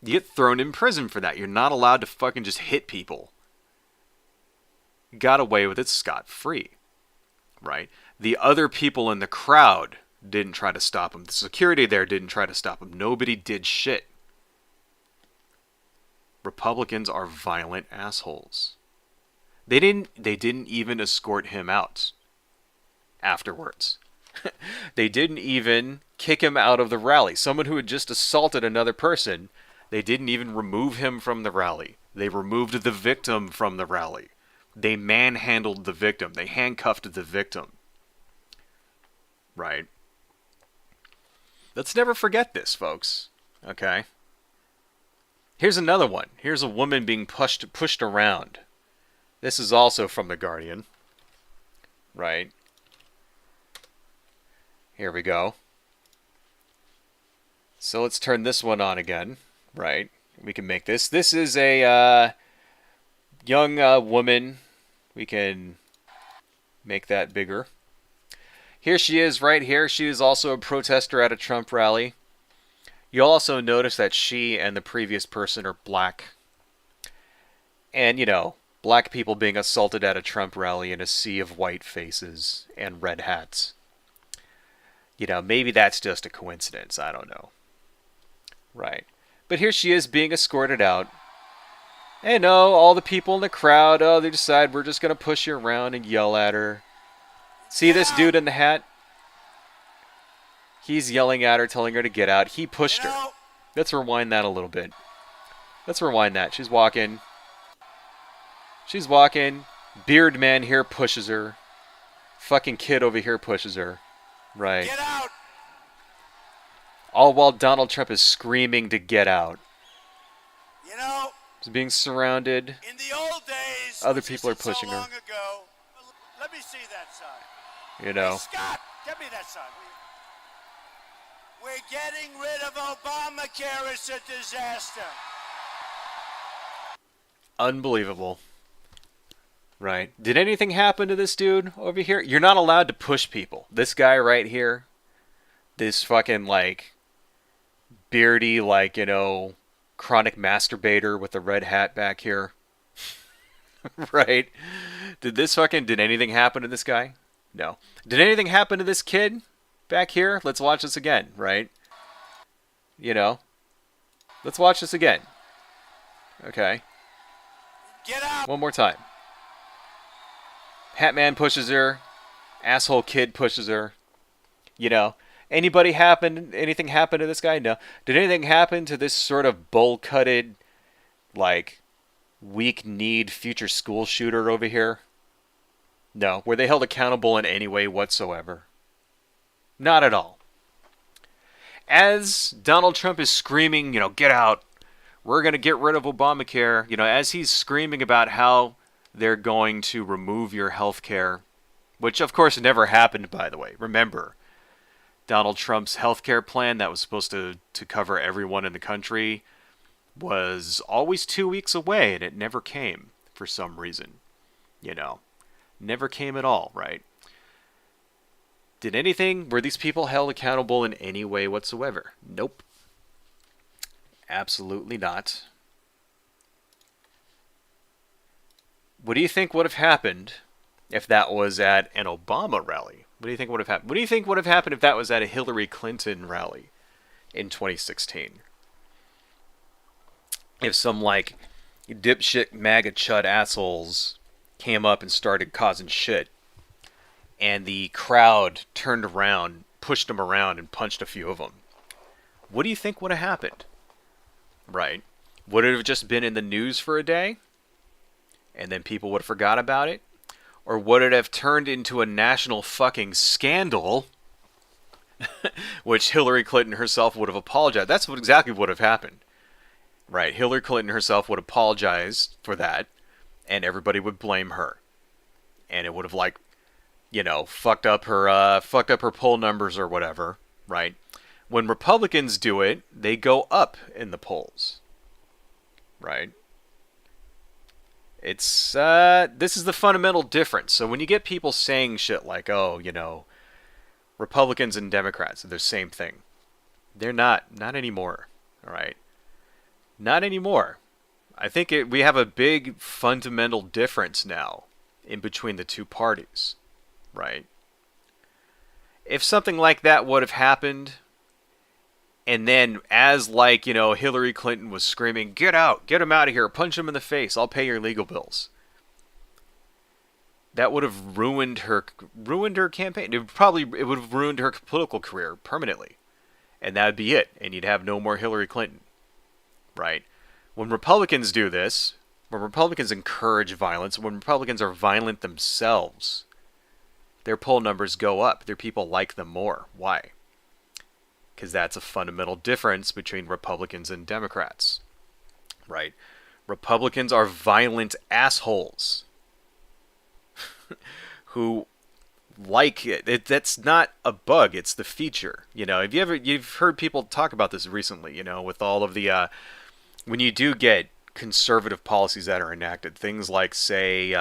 you get thrown in prison for that. You're not allowed to fucking just hit people. Got away with it scot-free, right? The other people in the crowd didn't try to stop him. The security there didn't try to stop him. Nobody did shit. Republicans are violent assholes. They didn't even escort him out afterwards. They didn't even kick him out of the rally. Someone who had just assaulted another person, they didn't even remove him from the rally. They removed the victim from the rally. They manhandled the victim. They handcuffed the victim. Right? Let's never forget this, folks. Okay? Here's another one. Here's a woman being pushed around. This is also from The Guardian. Right? Here we go. So let's turn this one on again. Right? We can make this. This is a young woman. We can make that bigger. Here she is right here. She is also a protester at a Trump rally. You'll also notice that she and the previous person are black. And, you know, black people being assaulted at a Trump rally in a sea of white faces and red hats. You know, maybe that's just a coincidence. I don't know. Right. But here she is being escorted out. And all the people in the crowd, they decide we're just going to push you around and yell at her. See this dude in the hat? He's yelling at her, telling her to get out. He pushed her. Let's rewind that a little bit. Let's rewind that. She's walking. Beard man here pushes her. Fucking kid over here pushes her. Right. Get out! All while Donald Trump is screaming to get out. You know, He's being surrounded. in the old days, Other people are pushing so her. long ago. Let me see that sign. You know. Hey, Scott, get me that sign. We're getting rid of Obamacare. It's a disaster. Unbelievable. Right. Did anything happen to this dude over here? You're not allowed to push people. This guy right here. This fucking, beardy, chronic masturbator with the red hat back here. Right? Did anything happen to this guy? No. Did anything happen to this kid back here? Let's watch this again, right? Let's watch this again. Okay. Get out! One more time. Hat man pushes her. Asshole kid pushes her. Anything happen to this guy? No. Did anything happen to this sort of bowl-cutted, weak-kneed future school shooter over here? No. Were they held accountable in any way whatsoever? Not at all. As Donald Trump is screaming, get out, we're going to get rid of Obamacare, as he's screaming about how they're going to remove your health care, which of course never happened, by the way. Remember, Donald Trump's health care plan that was supposed to cover everyone in the country was always 2 weeks away, and it never came for some reason. Never came at all, right? Were these people held accountable in any way whatsoever? Nope. Absolutely not. What do you think would have happened if that was at an Obama rally? What do you think would have happened? What do you think would have happened if that was at a Hillary Clinton rally in 2016? If some, dipshit MAGA chud assholes came up and started causing shit, and the crowd turned around, pushed them around, and punched a few of them. What do you think would have happened? Right? Would it have just been in the news for a day? And then people would have forgot about it? Or would it have turned into a national fucking scandal, which Hillary Clinton herself would have apologized? That's exactly what would have happened. Right? Hillary Clinton herself would apologize for that, and everybody would blame her. And it would have, fucked up her poll numbers or whatever, right? When Republicans do it, they go up in the polls, right? It's this is the fundamental difference. So when you get people saying shit like, "Oh, Republicans and Democrats are the same thing," they're not anymore. All right, not anymore. I think we have a big fundamental difference now in between the two parties, right? If something like that would have happened, and then as Hillary Clinton was screaming, "Get out, get him out of here, punch him in the face, I'll pay your legal bills," that would have ruined her campaign. It would have ruined her political career permanently, and that would be it. And you'd have no more Hillary Clinton, right? When Republicans do this, when Republicans encourage violence, when Republicans are violent themselves, their poll numbers go up. Their people like them more. Why? Because that's a fundamental difference between Republicans and Democrats, right? Republicans are violent assholes who like it. That's not a bug; it's the feature. You've heard people talk about this recently. With all of the when you do get conservative policies that are enacted, things like, say,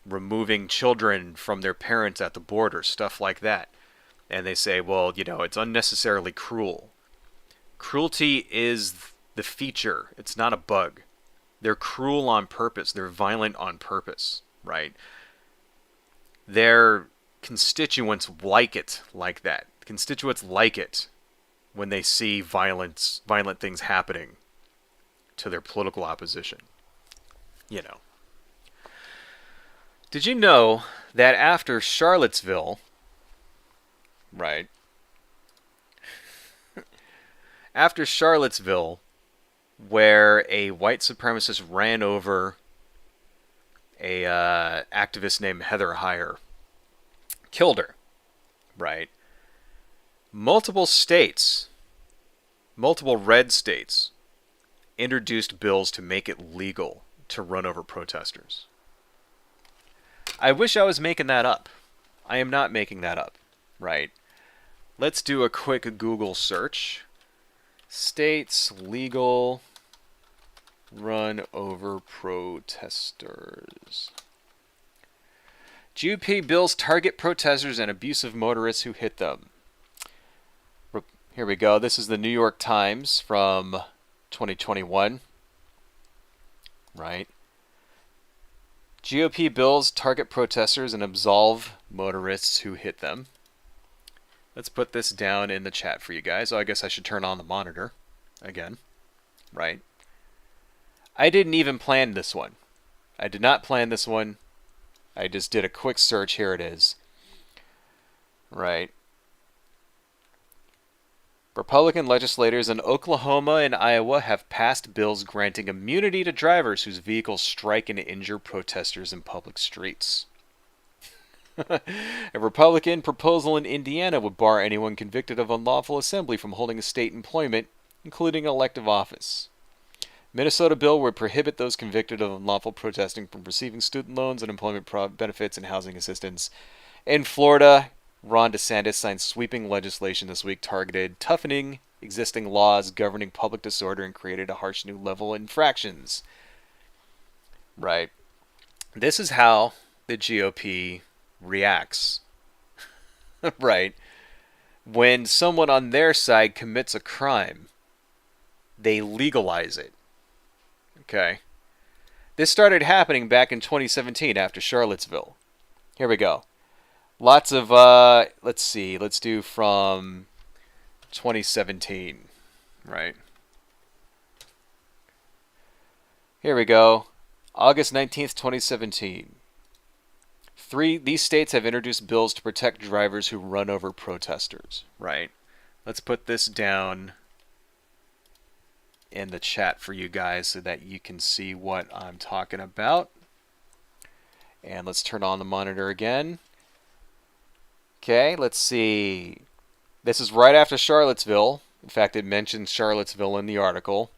removing children from their parents at the border, stuff like that. And they say, well, it's unnecessarily cruel. Cruelty is the feature. It's not a bug. They're cruel on purpose. They're violent on purpose, right? Their constituents like it like that. Constituents like it when they see violent things happening to their political opposition. Did you know that after Charlottesville, right. After Charlottesville, where a white supremacist ran over a activist named Heather Heyer, killed her, right? Multiple red states, introduced bills to make it legal to run over protesters. I wish I was making that up. I am not making that up, right? Let's do a quick Google search. States legal run over protesters. GOP bills target protesters and abusive motorists who hit them. Here we go. This is the New York Times from 2021. Right. GOP bills target protesters and absolve motorists who hit them. Let's put this down in the chat for you guys. Oh, I guess I should turn on the monitor again. Right. I didn't even plan this one. I did not plan this one. I just did a quick search. Here it is. Right. Republican legislators in Oklahoma and Iowa have passed bills granting immunity to drivers whose vehicles strike and injure protesters in public streets. A Republican proposal in Indiana would bar anyone convicted of unlawful assembly from holding a state employment, including elective office. Minnesota bill would prohibit those convicted of unlawful protesting from receiving student loans, unemployment benefits, and housing assistance. In Florida, Ron DeSantis signed sweeping legislation this week targeted toughening existing laws governing public disorder and created a harsh new level of infractions. Right. This is how the GOP reacts. Right. When someone on their side commits a crime, they legalize it. Okay. This started happening back in 2017 after Charlottesville. Here we go. Lots of, let's see, let's do from 2017, right? Here we go. August 19th, 2017. These states have introduced bills to protect drivers who run over protesters, right? Let's put this down in the chat for you guys so that you can see what I'm talking about. And let's turn on the monitor again. Okay, let's see. This is right after Charlottesville. In fact, it mentions Charlottesville in the article.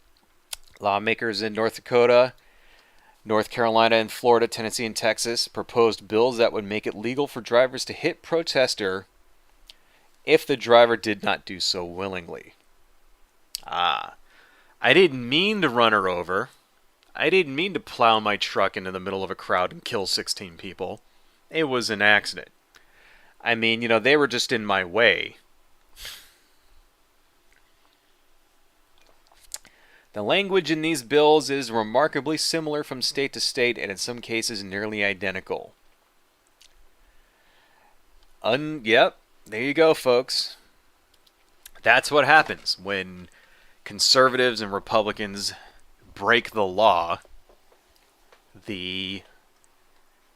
Lawmakers in North Dakota, North Carolina, and Florida, Tennessee, and Texas proposed bills that would make it legal for drivers to hit protester if the driver did not do so willingly. I didn't mean to run her over. I didn't mean to plow my truck into the middle of a crowd and kill 16 people. It was an accident. I mean, they were just in my way. The language in these bills is remarkably similar from state to state and in some cases nearly identical. Yep, there you go, folks. That's what happens when conservatives and Republicans break the law. The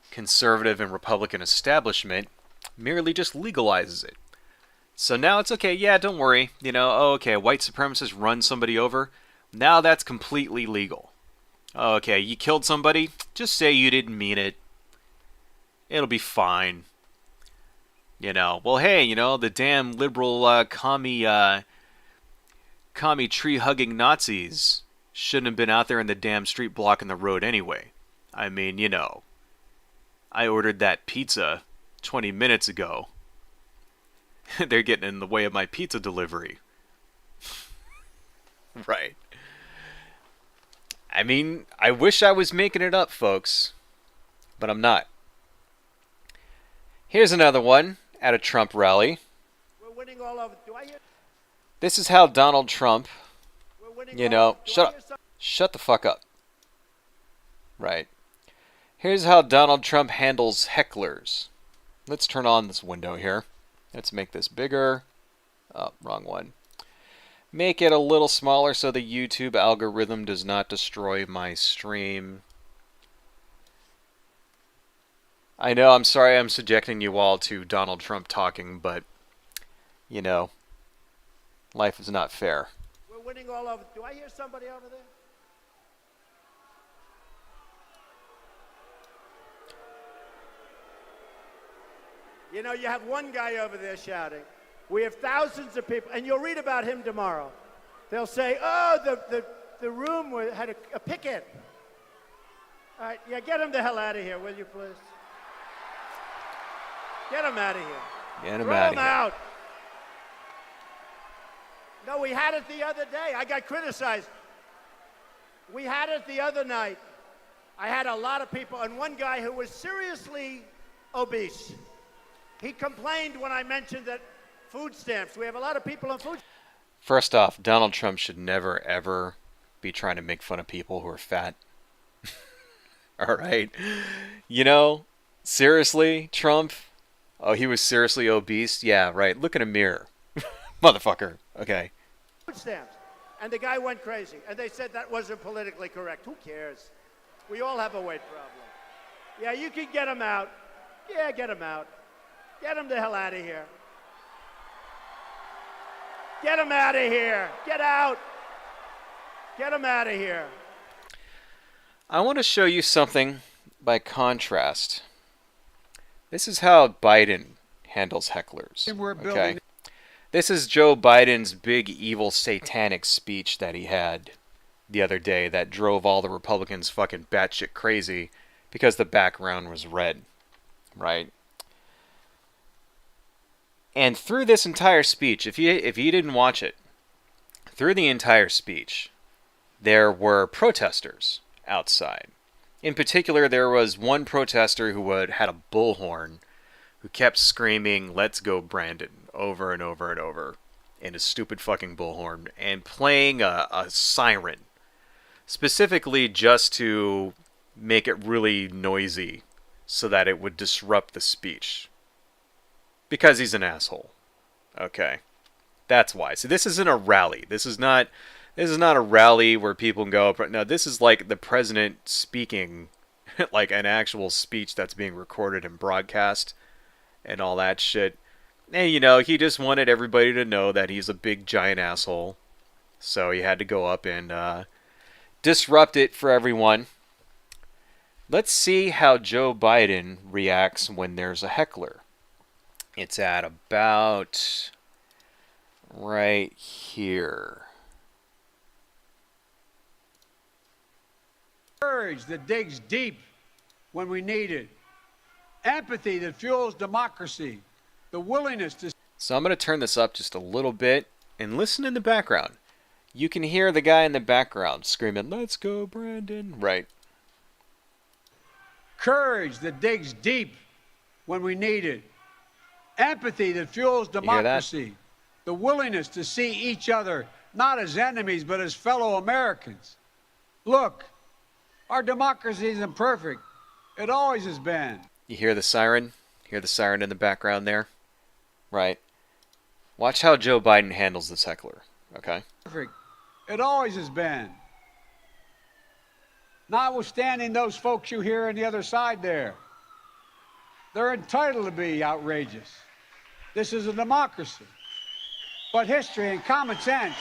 conservative and Republican establishment merely just legalizes it. So now it's okay, yeah, don't worry. Okay, white supremacists run somebody over. Now that's completely legal. Okay, you killed somebody, just say you didn't mean it. It'll be fine. Well, hey, the damn liberal commie tree-hugging Nazis shouldn't have been out there in the damn street blocking the road anyway. I mean, I ordered that pizza 20 minutes ago. They're getting in the way of my pizza delivery. Right. I mean, I wish I was making it up, folks, but I'm not. Here's another one at a Trump rally. We're winning all over. Do I hear? This is how Donald Trump, We're winning all over. shut the fuck up. Right. Here's how Donald Trump handles hecklers. Let's turn on this window here. Let's make this bigger. Oh, wrong one. Make it a little smaller so the YouTube algorithm does not destroy my stream. I know, I'm sorry I'm subjecting you all to Donald Trump talking, but, life is not fair. We're winning all over. Do I hear somebody over there? You have one guy over there shouting. We have thousands of people, and you'll read about him tomorrow. They'll say, oh, the room had a picket. All right, yeah, get him the hell out of here, will you, please? Get him out of here. Get him Throw out him of here. out. No, we had it the other day. I got criticized. We had it the other night. I had a lot of people, and one guy who was seriously obese. He complained when I mentioned that food stamps. We have a lot of people on food. First off, Donald Trump should never, ever be trying to make fun of people who are fat. All right. Seriously, Trump? Oh, he was seriously obese? Yeah, right. Look in a mirror. Motherfucker. Okay. Food stamps. And the guy went crazy. And they said that wasn't politically correct. Who cares? We all have a weight problem. Yeah, you can get him out. Yeah, get him out. Get him the hell out of here. Get him out of here. Get out. Get him out of here. I want to show you something by contrast. This is how Biden handles hecklers. Okay. This is Joe Biden's big evil satanic speech that he had the other day that drove all the Republicans fucking batshit crazy because the background was red. Right? And through this entire speech, if you didn't watch it, through the entire speech, there were protesters outside. In particular, there was one protester who had a bullhorn who kept screaming, "Let's go, Brandon," over and over and over in a stupid fucking bullhorn, and playing a siren, specifically just to make it really noisy so that it would disrupt the speech. Because he's an asshole. Okay. That's why. So this isn't a rally. This is not a rally where people can go. No, this is like the president speaking, like an actual speech that's being recorded and broadcast and all that shit. And, you know, he just wanted everybody to know that he's a big, giant asshole. So he had to go up and disrupt it for everyone. Let's see how Joe Biden reacts when there's a heckler. It's at about right here. Courage that digs deep when we need it. Empathy that fuels democracy. The willingness to... So I'm going to turn this up just a little bit and listen in the background. You can hear the guy in the background screaming, "Let's go, Brandon." Right. Courage that digs deep when we need it. Empathy that fuels democracy. The willingness to see each other not as enemies but as fellow Americans. Look, our democracy isn't perfect. It always has been. You hear the siren? Hear the siren in the background there? Right. Watch how Joe Biden handles this heckler, okay? Perfect. It always has been. Notwithstanding those folks you hear on the other side there. They're entitled to be outrageous. This is a democracy. But history and common sense.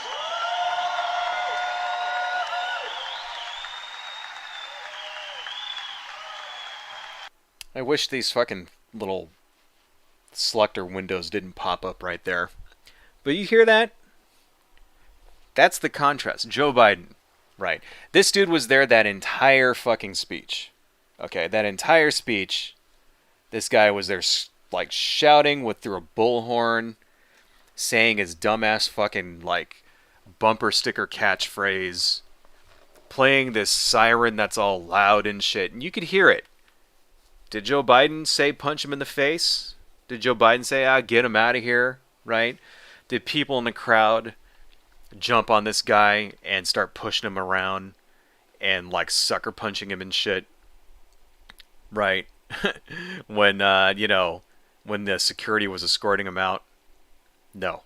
I wish these fucking little selector windows didn't pop up right there. But you hear that? That's the contrast. Joe Biden. Right. This dude was there that entire fucking speech. Okay, that entire speech. This guy was there like shouting through a bullhorn, saying his dumbass fucking like bumper sticker catchphrase, playing this siren that's all loud and shit, and you could hear it. Did Joe Biden say punch him in the face? Did Joe Biden say, get him out of here? Right? Did people in the crowd jump on this guy and start pushing him around and like sucker punching him and shit? Right? when when the security was escorting him out? No.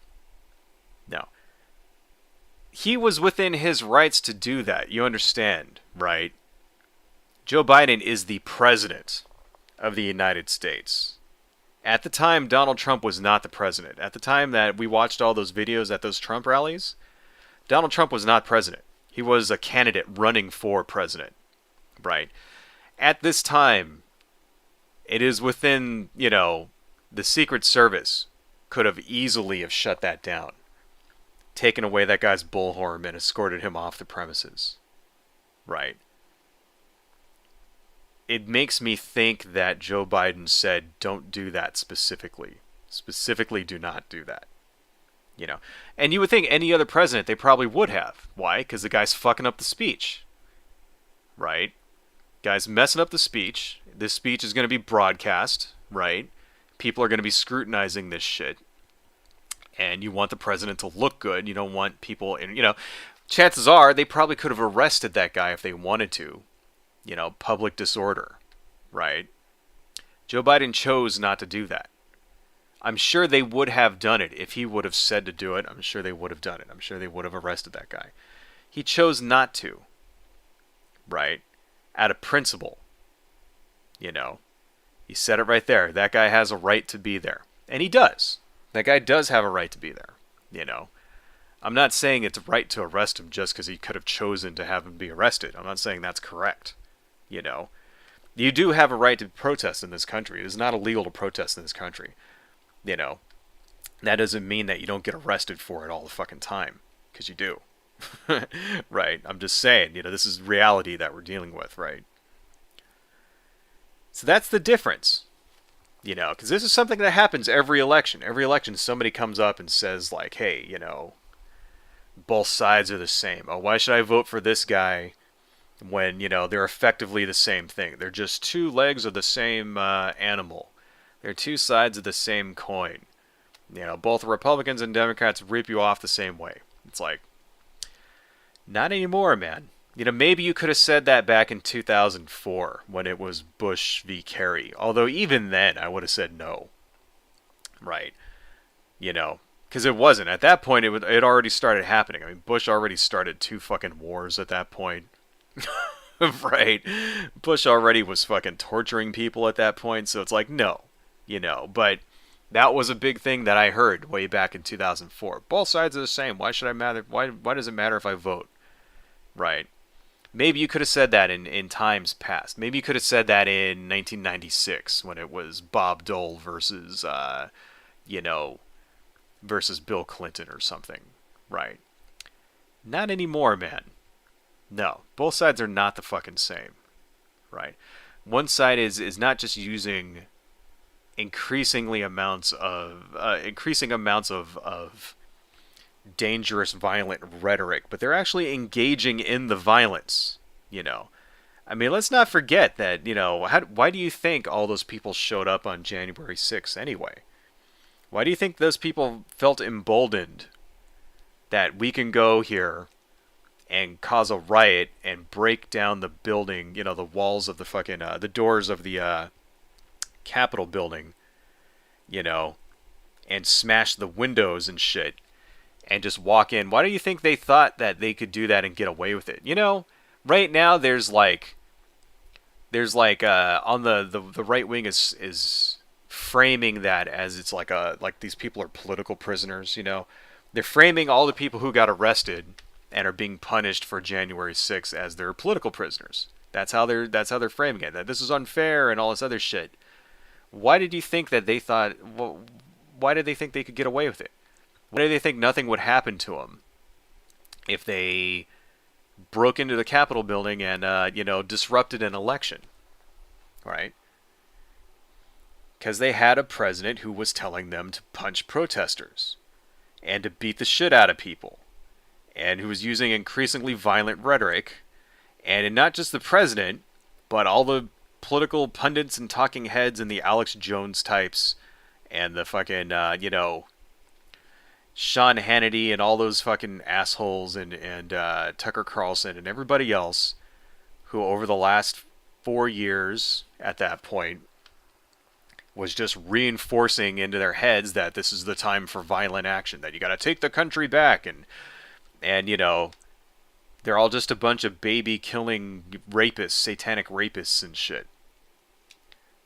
He was within his rights to do that. You understand, right? Joe Biden is the president of the United States. At the time, Donald Trump was not the president. At the time that we watched all those videos at those Trump rallies, Donald Trump was not president. He was a candidate running for president, right? At this time, it is within, the Secret Service could have easily have shut that down, taken away that guy's bullhorn and escorted him off the premises, right? It makes me think that Joe Biden said, don't do that specifically. Specifically, do not do that. And you would think any other president, they probably would have. Why? Because the guy's fucking up the speech. Right? Guy's messing up the speech. This speech is going to be broadcast. Right? People are going to be scrutinizing this shit. And you want the president to look good. You don't want people chances are they probably could have arrested that guy if they wanted to. Public disorder, right? Joe Biden chose not to do that. I'm sure they would have done it if he would have said to do it. I'm sure they would have done it. I'm sure they would have arrested that guy. He chose not to, right? Out of principle. He said it right there. That guy has a right to be there. And he does. That guy does have a right to be there, I'm not saying it's right to arrest him just because he could have chosen to have him be arrested. I'm not saying that's correct. You do have a right to protest in this country. It is not illegal to protest in this country. That doesn't mean that you don't get arrested for it all the fucking time, because you do. Right? I'm just saying, this is reality that we're dealing with, right? So that's the difference. Because this is something that happens every election. Every election, somebody comes up and says, like, hey, both sides are the same. Oh, why should I vote for this guy when, they're effectively the same thing? They're just two legs of the same animal. They're two sides of the same coin. Both Republicans and Democrats rip you off the same way. It's like, not anymore, man. Maybe you could have said that back in 2004 when it was Bush v. Kerry. Although even then, I would have said no. Right. Because it wasn't. At that point, it already started happening. I mean, Bush already started 2 fucking wars at that point. Right. Bush already was fucking torturing people at that point. So it's like, no. But that was a big thing that I heard way back in 2004. Both sides are the same. Why should I matter? Why does it matter if I vote? Right. Maybe you could have said that in times past. Maybe you could have said that in 1996 when it was Bob Dole versus, versus Bill Clinton or something. Right. Not anymore, man. No. Both sides are not the fucking same. Right. One side is not just using increasing amounts of dangerous, violent rhetoric, but they're actually engaging in the violence. I mean, let's not forget that. Why do you think all those people showed up on January 6th anyway? Why do you think those people felt emboldened that we can go here and cause a riot and break down the building, the walls of the fucking the doors of the Capitol building, and smash the windows and shit, and just walk in? Why do you think they thought that they could do that and get away with it? Right now there's like on the right wing is framing that as it's like these people are political prisoners. They're framing all the people who got arrested and are being punished for January 6th as their political prisoners. That's how they're framing it. That this is unfair and all this other shit. Why did you think that they thought? Why did they think they could get away with it? Why did they think nothing would happen to them if they broke into the Capitol building and disrupted an election? Right? Because they had a president who was telling them to punch protesters and to beat the shit out of people, and who was using increasingly violent rhetoric. And not just the president, but all the political pundits and talking heads and the Alex Jones types and the fucking, Sean Hannity and all those fucking assholes and Tucker Carlson and everybody else who over the last 4 years at that point was just reinforcing into their heads that this is the time for violent action, that you got to take the country back, and they're all just a bunch of baby-killing rapists, satanic rapists and shit.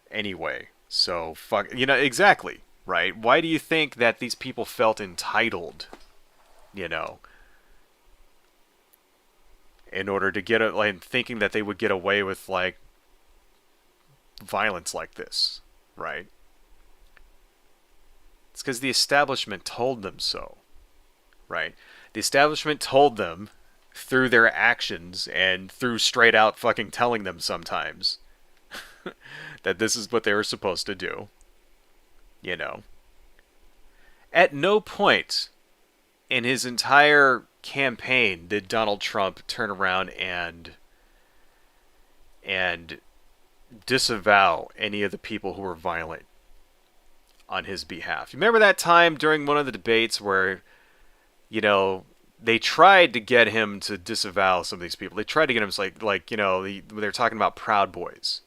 Anyway, so fuck, exactly, right? Why do you think that these people felt entitled, in order to get thinking that they would get away with, violence like this, right? It's because the establishment told them so, right? The establishment told them through their actions and through straight out fucking telling them sometimes that this is what they were supposed to do. At no point in his entire campaign did Donald Trump turn around and disavow any of the people who were violent on his behalf. You remember that time during one of the debates where, they tried to get him to disavow some of these people. They tried to get him, they're talking about Proud Boys.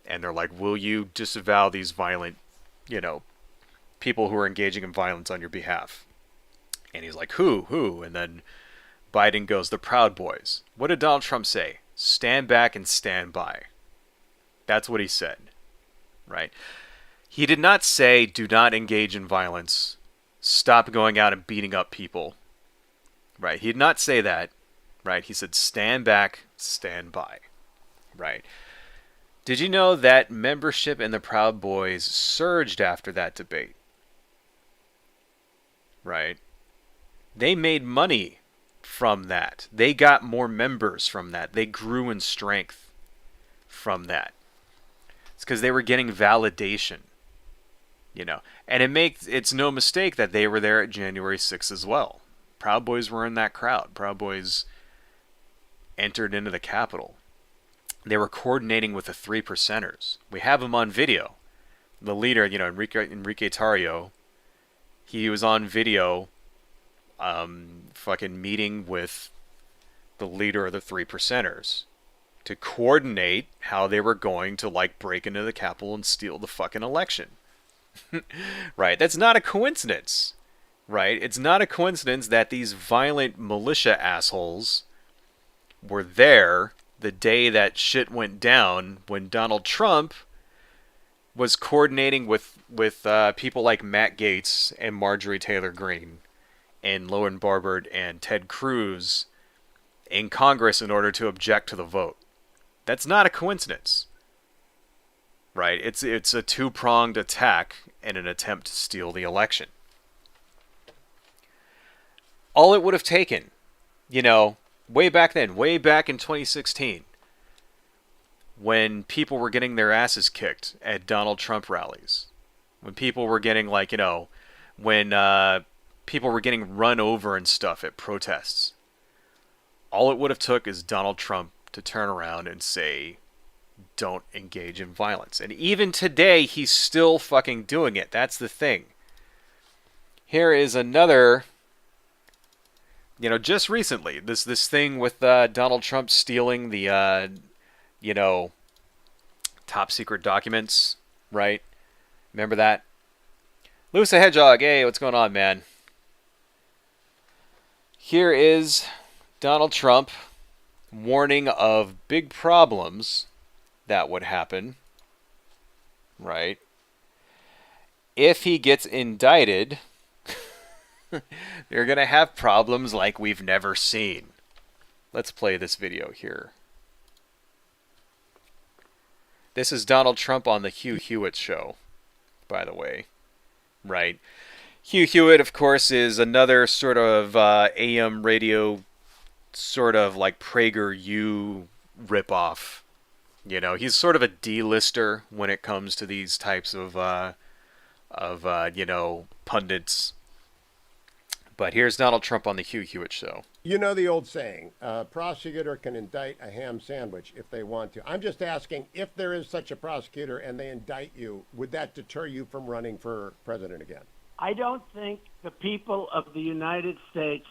And they're like, will you disavow these violent, people who are engaging in violence on your behalf? And he's like, who? And then Biden goes, the Proud Boys. What did Donald Trump say? Stand back and stand by. That's what he said, right? He did not say, do not engage in violence. Stop going out and beating up people. Right? He did not say that. Right? He said, stand back, stand by. Right? Did you know that membership in the Proud Boys surged after that debate? Right? They made money from that. They got more members from that. They grew in strength from that. It's because they were getting validation. And it's no mistake that they were there at January 6th as well. Proud Boys were in that crowd. Proud Boys entered into the Capitol. They were coordinating with the Three Percenters. We have them on video. The leader, Enrique Tarrio, he was on video fucking meeting with the leader of the Three Percenters to coordinate how they were going to, like, break into the Capitol and steal the fucking election. Right? That's not a coincidence. Right? It's not a coincidence that these violent militia assholes were there the day that shit went down when Donald Trump was coordinating with people like Matt Gaetz and Marjorie Taylor Greene and Lauren Boebert and Ted Cruz in Congress in order to object to the vote. That's not a coincidence. Right? It's a two-pronged attack in an attempt to steal the election. All it would have taken, way back then, way back in 2016, when people were getting their asses kicked at Donald Trump rallies, when people were getting, when people were getting run over and stuff at protests, all it would have took is Donald Trump to turn around and say, don't engage in violence. And even today, he's still fucking doing it. That's the thing. Here is another, just recently, this thing with Donald Trump stealing the, top secret documents, right? Remember that? Lewis the Hedgehog, hey, what's going on, man? Here is Donald Trump warning of big problems that would happen, right? If he gets indicted, they're going to have problems like we've never seen. Let's play this video here. This is Donald Trump on the Hugh Hewitt show, by the way, right? Hugh Hewitt, of course, is another sort of AM radio, sort of like PragerU ripoff. He's sort of a D-lister when it comes to these types of pundits. But here's Donald Trump on the Hugh Hewitt show. You know the old saying, a prosecutor can indict a ham sandwich if they want to. I'm just asking, if there is such a prosecutor and they indict you, would that deter you from running for president again? I don't think the people of the United States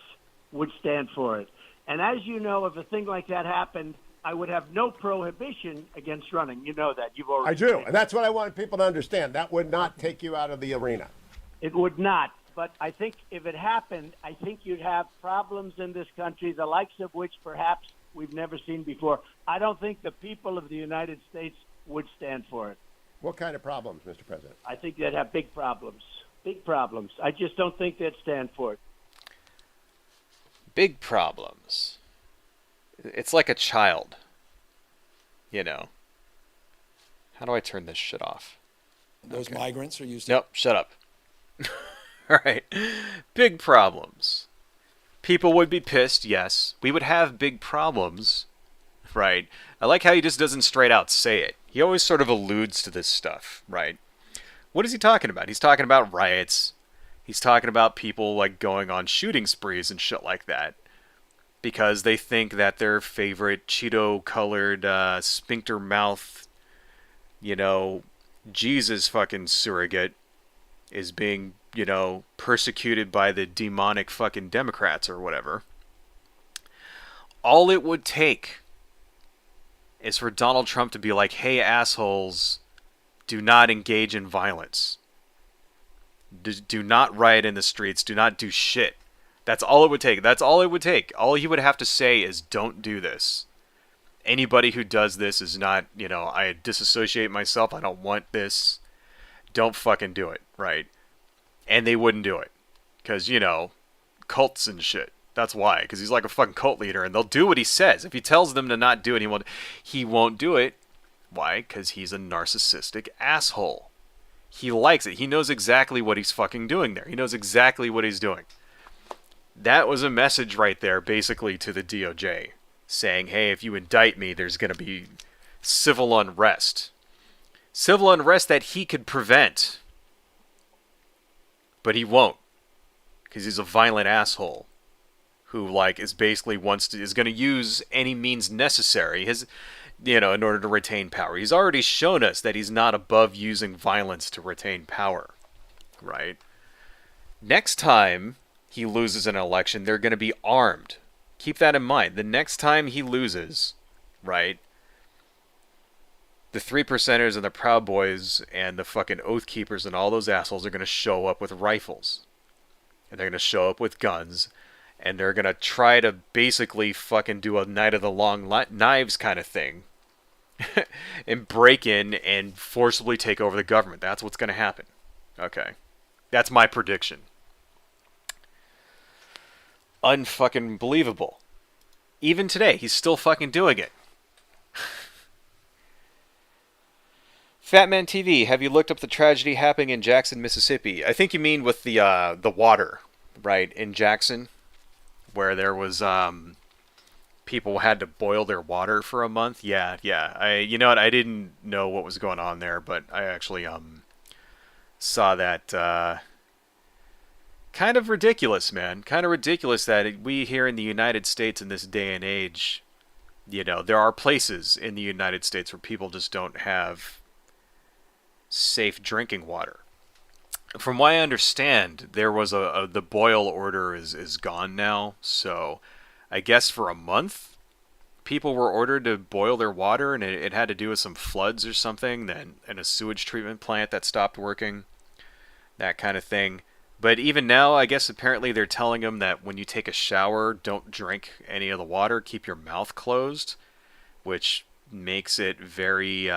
would stand for it. And as you know, if a thing like that happened, I would have no prohibition against running. You know that. You've already I do. And that's what I want people to understand. That would not take you out of the arena. It would not. But I think if it happened, I think you'd have problems in this country, the likes of which perhaps we've never seen before. I don't think the people of the United States would stand for it. What kind of problems, Mr. President? I think they'd have big problems. Big problems. I just don't think they'd stand for it. Big problems. It's like a child. How do I turn this shit off? Those migrants are used to... Nope, shut up. All right. Big problems. People would be pissed, yes. We would have big problems, right? I like how he just doesn't straight out say it. He always sort of alludes to this stuff, right? What is he talking about? He's talking about riots. He's talking about people, like, going on shooting sprees and shit like that because they think that their favorite Cheeto-colored, sphincter-mouth, Jesus fucking surrogate is being, persecuted by the demonic fucking Democrats or whatever. All it would take is for Donald Trump to be like, hey, assholes, do not engage in violence. Do not riot in the streets. Do not do shit. That's all it would take. That's all it would take. All he would have to say is, don't do this. Anybody who does this is not, I disassociate myself. I don't want this. Don't fucking do it, right? And they wouldn't do it. Because, cults and shit. That's why. Because he's like a fucking cult leader, and they'll do what he says. If he tells them to not do it, he won't do it. Why? Because he's a narcissistic asshole. He likes it. He knows exactly what he's fucking doing there. He knows exactly what he's doing. That was a message right there, basically, to the DOJ. Saying, hey, if you indict me, there's going to be civil unrest. Civil unrest that he could prevent. But he won't. Because he's a violent asshole. who like is basically is going to use any means necessary in order to retain power. He's already shown us that he's not above using violence to retain power, right? Next time he loses an election, they're going to be armed. Keep that in mind. The next time he loses, right, the 3%ers and the Proud Boys and the fucking Oath Keepers and all those assholes are going to show up with rifles. And they're going to show up with guns. And they're going to try to basically fucking do a Night of the Long Knives kind of thing. And break in and forcibly take over the government. That's what's going to happen. Okay. That's my prediction. Unfucking believable. Even today, he's still fucking doing it. Fatman TV, have you looked up the tragedy happening in Jackson, Mississippi? I think you mean with the water, right, in Jackson, where there was people had to boil their water for a month. Yeah. You know what? I didn't know what was going on there, but I actually saw that. Kind of ridiculous, man. Kind of ridiculous that we here in the United States in this day and age, there are places in the United States where people just don't have safe drinking water. From what I understand, there was the boil order is gone now, so I guess for a month people were ordered to boil their water, and it had to do with some floods or something, then and a sewage treatment plant that stopped working, that kind of thing. But even now, I guess apparently they're telling them that when you take a shower, don't drink any of the water, keep your mouth closed, which makes it very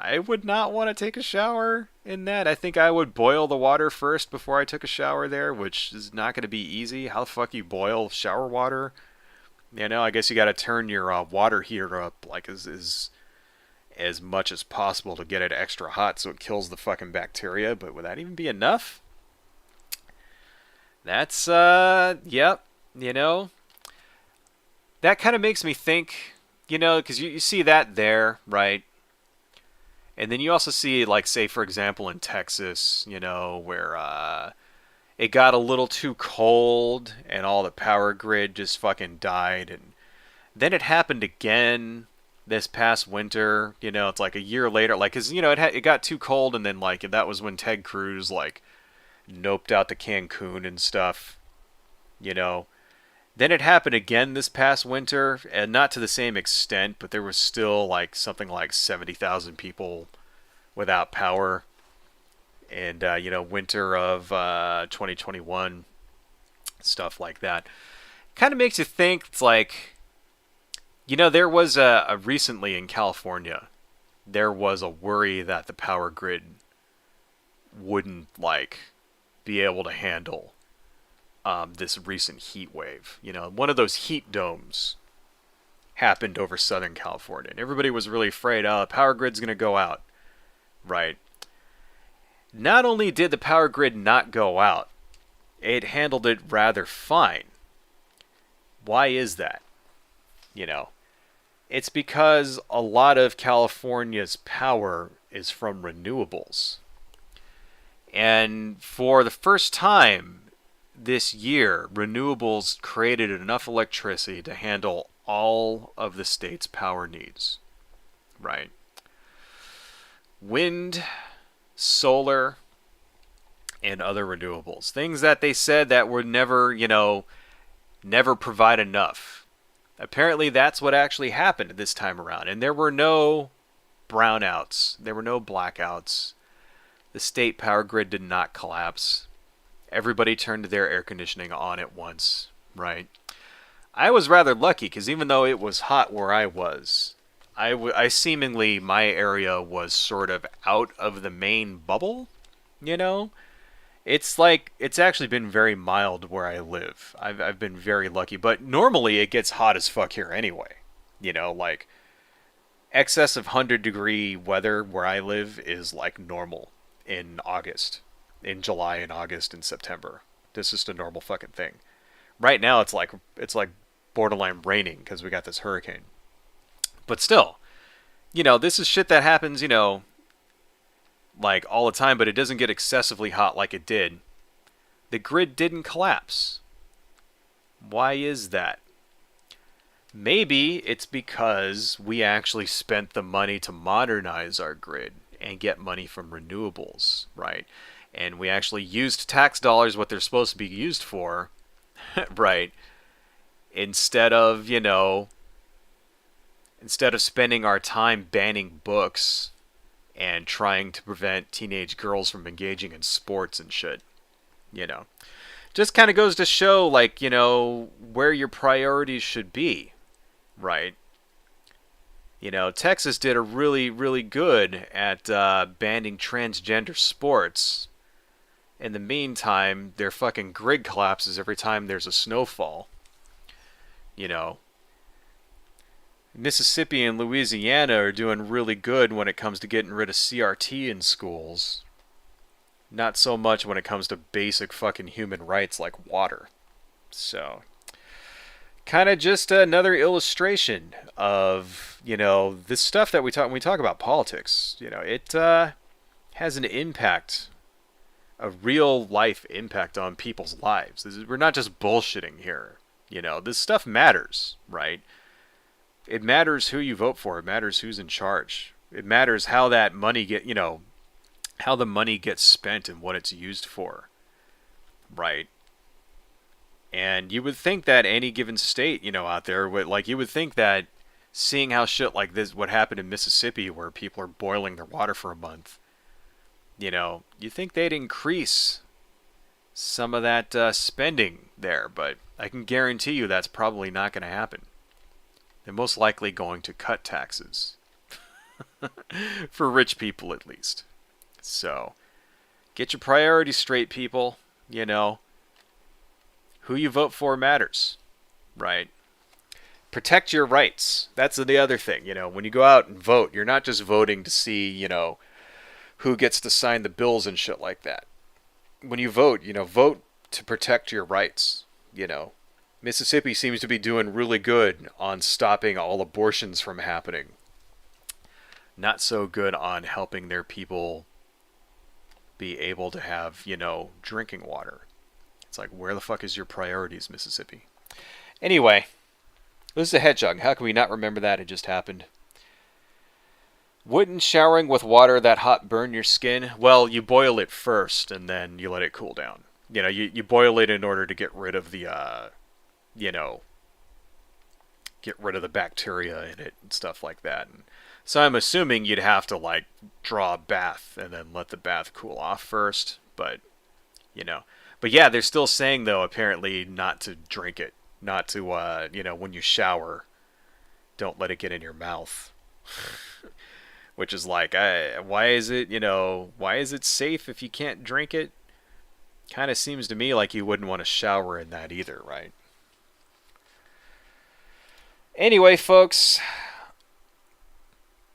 I would not want to take a shower in that. I think I would boil the water first before I took a shower there, which is not going to be easy. How the fuck you boil shower water? I guess you got to turn your water heater up like as much as possible to get it extra hot so it kills the fucking bacteria. But would that even be enough? That's, yep, that kind of makes me think, because you see that there, right? And then you also see, like, say, for example, in Texas, where it got a little too cold and all the power grid just fucking died. And then it happened again this past winter, it's like a year later, like, because, it got too cold, and then, like, that was when Ted Cruz, like, noped out to Cancun and stuff, Then it happened again this past winter, and not to the same extent, but there was still like something like 70,000 people without power. And, winter of 2021, stuff like that. Kind of makes you think, it's like, there was recently in California, there was a worry that the power grid wouldn't, like, be able to handle this recent heat wave. One of those heat domes happened over Southern California, and everybody was really afraid, the power grid's going to go out, right? Not only did the power grid not go out, it handled it rather fine. Why is that? It's because a lot of California's power is from renewables. And for the first time this year, renewables created enough electricity to handle all of the state's power needs, right? Wind, solar, and other renewables. Things that they said that would never, never provide enough. Apparently that's what actually happened this time around. And there were no brownouts. There were no blackouts. The state power grid did not collapse. Everybody turned their air conditioning on at once, right? I was rather lucky because even though it was hot where I was, I seemingly, my area was sort of out of the main bubble, It's like, it's actually been very mild where I live. I've been very lucky, but normally it gets hot as fuck here anyway. Like, excess of 100-degree weather where I live is like normal in August, in July and August and September. This is just a normal fucking thing. Right now it's like borderline raining because we got this hurricane. But still, this is shit that happens, like all the time, but it doesn't get excessively hot like it did. The grid didn't collapse. Why is that? Maybe it's because we actually spent the money to modernize our grid and get money from renewables, right? And we actually used tax dollars, what they're supposed to be used for, right? Instead of, instead of spending our time banning books and trying to prevent teenage girls from engaging in sports and shit, Just kind of goes to show, like, where your priorities should be, right? Texas did a really, really good at banning transgender sports. In the meantime, their fucking grid collapses every time there's a snowfall. Mississippi and Louisiana are doing really good when it comes to getting rid of CRT in schools. Not so much when it comes to basic fucking human rights like water. So, kind of just another illustration of, this stuff that when we talk about politics. It has an impact, a real life impact on people's lives. We're not just bullshitting here. This stuff matters, right? It matters who you vote for. It matters who's in charge. It matters how that money how the money gets spent and what it's used for, right? And you would think that any given state, out there, you would think that seeing how shit like this, what happened in Mississippi, where people are boiling their water for a month, you think they'd increase some of that spending there, but I can guarantee you that's probably not going to happen. They're most likely going to cut taxes. For rich people, at least. So, get your priorities straight, people. Who you vote for matters, right? Protect your rights. That's the other thing. When you go out and vote, you're not just voting to see, who gets to sign the bills and shit like that. When you vote, vote to protect your rights. Mississippi seems to be doing really good on stopping all abortions from happening. Not so good on helping their people be able to have, drinking water. It's like, where the fuck is your priorities, Mississippi? Anyway, this is a hedgehog. How can we not remember that? It just happened. Wouldn't showering with water that hot burn your skin? Well, you boil it first, and then you let it cool down. You boil it in order to get rid of the, get rid of the bacteria in it and stuff like that. And so I'm assuming you'd have to, draw a bath and then let the bath cool off first. But, But yeah, they're still saying, though, apparently not to drink it. Not to, when you shower, don't let it get in your mouth. Which is like, why is it safe if you can't drink it? Kind of seems to me like you wouldn't want to shower in that either, right? Anyway, folks,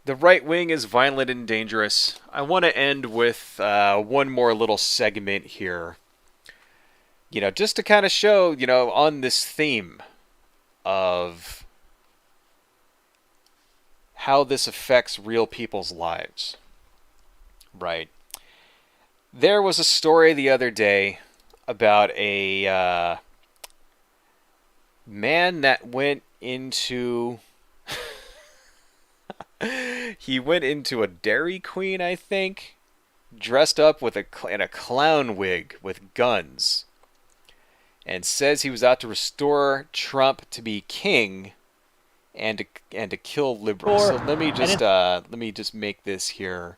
the right wing is violent and dangerous. I want to end with one more little segment here. Just to kind of show, on this theme of how this affects real people's lives, right? There was a story the other day about a man that went into he went into a Dairy Queen, I think, dressed up in a clown wig with guns, and says he was out to restore Trump to be king and to kill liberals. So let me just make this here.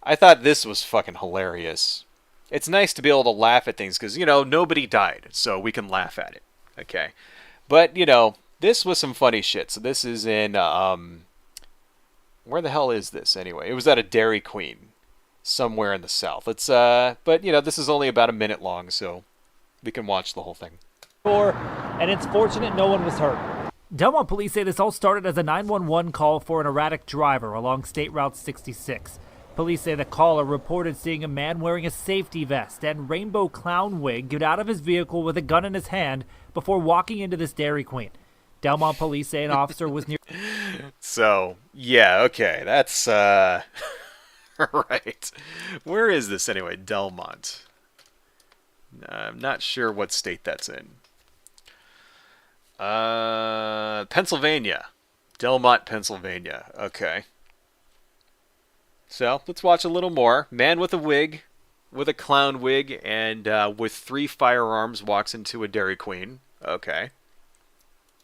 I thought this was fucking hilarious. It's nice to be able to laugh at things because, nobody died, so we can laugh at it. Okay. But, this was some funny shit. So this is in, where the hell is this anyway? It was at a Dairy Queen somewhere in the South. It's, but, this is only about a minute long, so we can watch the whole thing. And it's fortunate no one was hurt. Delmont police say this all started as a 911 call for an erratic driver along State Route 66. Police say the caller reported seeing a man wearing a safety vest and rainbow clown wig get out of his vehicle with a gun in his hand before walking into this Dairy Queen. Delmont police say an officer was near... So, yeah, okay, that's, right. Where is this anyway? Delmont. I'm not sure what state that's in. Pennsylvania. Delmont, Pennsylvania. Okay. So, let's watch a little more. Man with a wig, with a clown wig, and with 3 firearms walks into a Dairy Queen. Okay.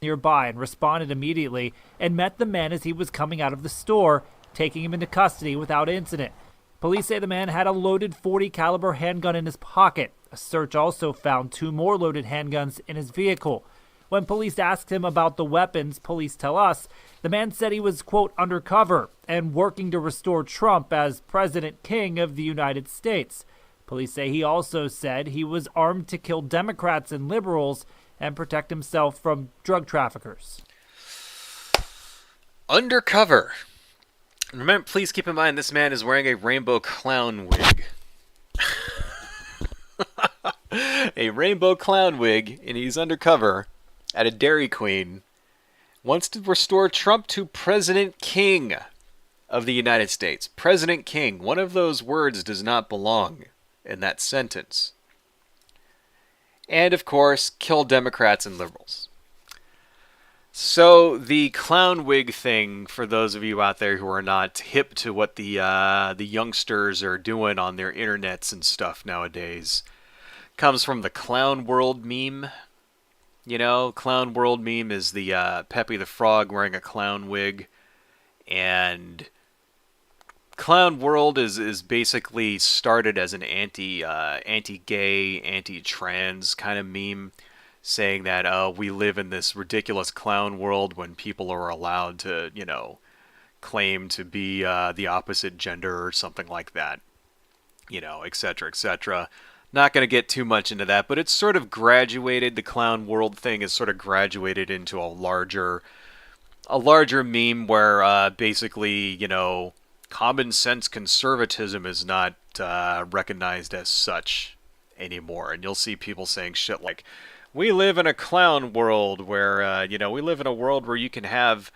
Nearby and responded immediately and met the man as he was coming out of the store, taking him into custody without incident. Police say the man had a loaded .40 caliber handgun in his pocket. A search also found 2 more loaded handguns in his vehicle. When police asked him about the weapons, police tell us, the man said he was, quote, undercover and working to restore Trump as President King of the United States. Police say he also said he was armed to kill Democrats and liberals and protect himself from drug traffickers. Undercover. Remember, please keep in mind this man is wearing a rainbow clown wig. A rainbow clown wig, and he's undercover at a Dairy Queen. Wants to restore Trump to President King of the United States. President King. One of those words does not belong in that sentence. And, of course, kill Democrats and liberals. So, the clown wig thing, for those of you out there who are not hip to what the youngsters are doing on their internets and stuff nowadays, comes from the Clown World meme. You know, Clown World meme is the Pepe the Frog wearing a clown wig. And Clown World is basically started as an anti-gay, anti-trans kind of meme, saying that we live in this ridiculous clown world when people are allowed to, you know, claim to be the opposite gender or something like that, you know, etc., etc. Not going to get too much into that, but it's sort of graduated. The clown world thing has sort of graduated into a larger meme where basically, you know, common sense conservatism is not recognized as such anymore. And you'll see people saying shit like, we live in a clown world where, you know, we live in a world where you can have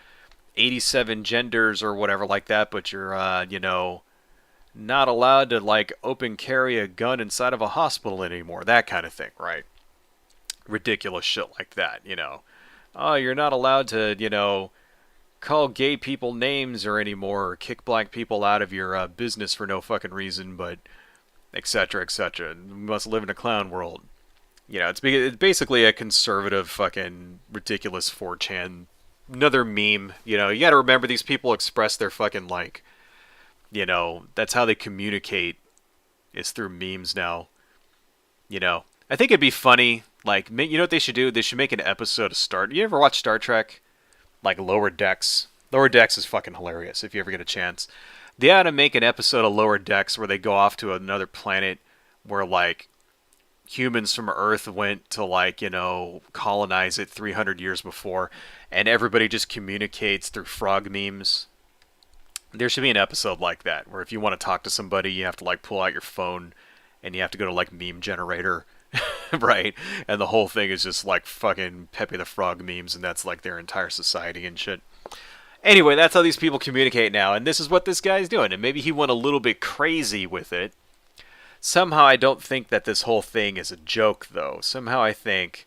87 genders or whatever like that, but you're, you know, not allowed to, like, open carry a gun inside of a hospital anymore. That kind of thing, right? Ridiculous shit like that, you know. Oh, you're not allowed to, you know, call gay people names or anymore, or kick black people out of your business for no fucking reason, but etc., etc. We must live in a clown world. You know, it's basically a conservative fucking ridiculous 4chan, another meme. You know, you gotta remember these people express their fucking, like, you know, that's how they communicate, is through memes now. You know, I think it'd be funny, like, you know what they should do? They should make an episode of You ever watch Star Trek? Like Lower Decks? Lower Decks is fucking hilarious if you ever get a chance. They ought to make an episode of Lower Decks where they go off to another planet where, like, humans from Earth went to, like, you know, colonize it 300 years before, and everybody just communicates through frog memes. There should be an episode like that, where if you want to talk to somebody, you have to, like, pull out your phone, and you have to go to, like, meme generator, right? And the whole thing is just, like, fucking Pepe the Frog memes, and that's, like, their entire society and shit. Anyway, that's how these people communicate now, and this is what this guy's doing, and maybe he went a little bit crazy with it. Somehow I don't think that this whole thing is a joke, though. Somehow I think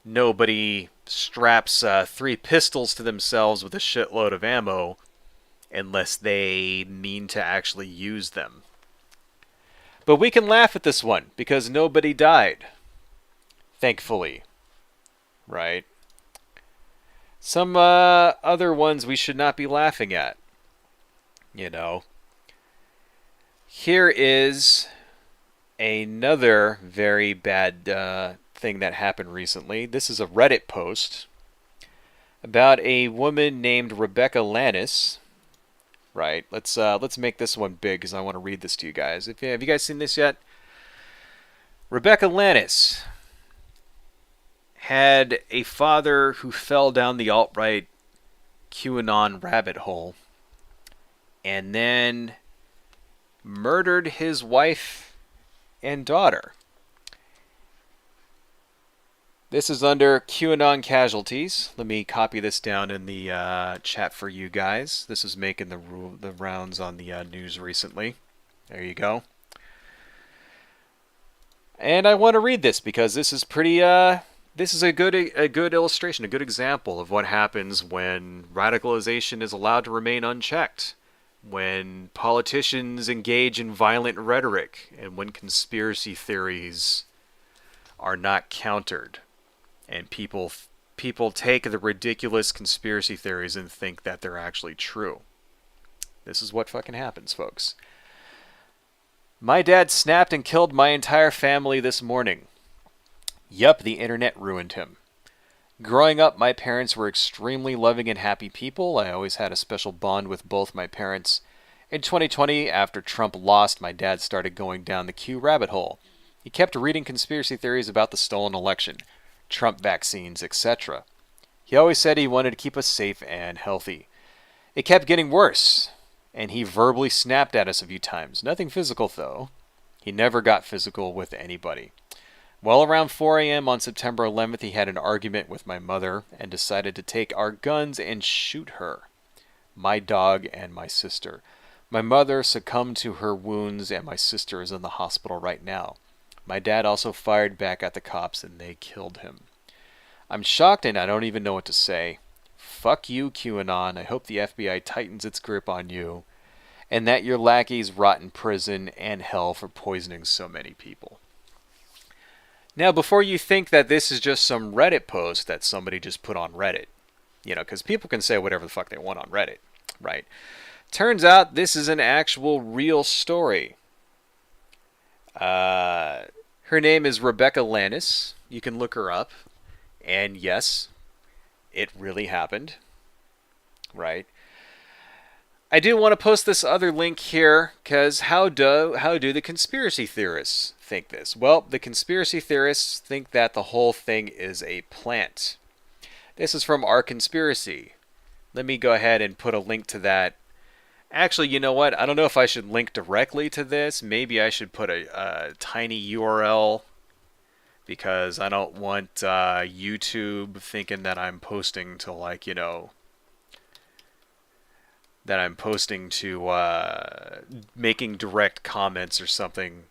nobody straps 3 pistols to themselves with a shitload of ammo unless they mean to actually use them. But we can laugh at this one, because nobody died. Thankfully. Right? Some other ones we should not be laughing at. You know. Here is another very bad thing that happened recently. This is a Reddit post about a woman named Rebecca Lannis. Right, let's make this one big because I want to read this to you guys. Have you guys seen this yet? Rebecca Lannis had a father who fell down the alt-right QAnon rabbit hole and then murdered his wife and daughter. This is under QAnon casualties. Let me copy this down in the chat for you guys. This is making the rounds on the news recently. There you go. And I want to read this because this is pretty this is a good illustration, a good example of what happens when radicalization is allowed to remain unchecked, when politicians engage in violent rhetoric, and when conspiracy theories are not countered, and people take the ridiculous conspiracy theories and think that they're actually true. This is what fucking happens, folks. My dad snapped and killed my entire family this morning. Yup, the internet ruined him. Growing up, my parents were extremely loving and happy people. I always had a special bond with both my parents. In 2020, after Trump lost, my dad started going down the Q rabbit hole. He kept reading conspiracy theories about the stolen election, Trump vaccines, etc. He always said he wanted to keep us safe and healthy. It kept getting worse, and he verbally snapped at us a few times. Nothing physical, though. He never got physical with anybody. Well, around 4 a.m. on September 11th, he had an argument with my mother and decided to take our guns and shoot her, my dog, and my sister. My mother succumbed to her wounds, and my sister is in the hospital right now. My dad also fired back at the cops, and they killed him. I'm shocked, and I don't even know what to say. Fuck you, QAnon. I hope the FBI tightens its grip on you, and that your lackeys rot in prison and hell for poisoning so many people. Now, before you think that this is just some Reddit post that somebody just put on Reddit, because people can say whatever the fuck they want on Reddit, right? Turns out this is an actual real story. Her name is Rebecca Lannis. You can look her up. And yes, it really happened, right? I do want to post this other link here, because how do the conspiracy theorists think this? Well, the conspiracy theorists think that the whole thing is a plant. This is from Our Conspiracy. Let me go ahead and put a link to that. Actually, you know what? I don't know if I should link directly to this. Maybe I should put a tiny URL, because I don't want YouTube thinking that I'm posting to, like, that I'm posting to making direct comments or something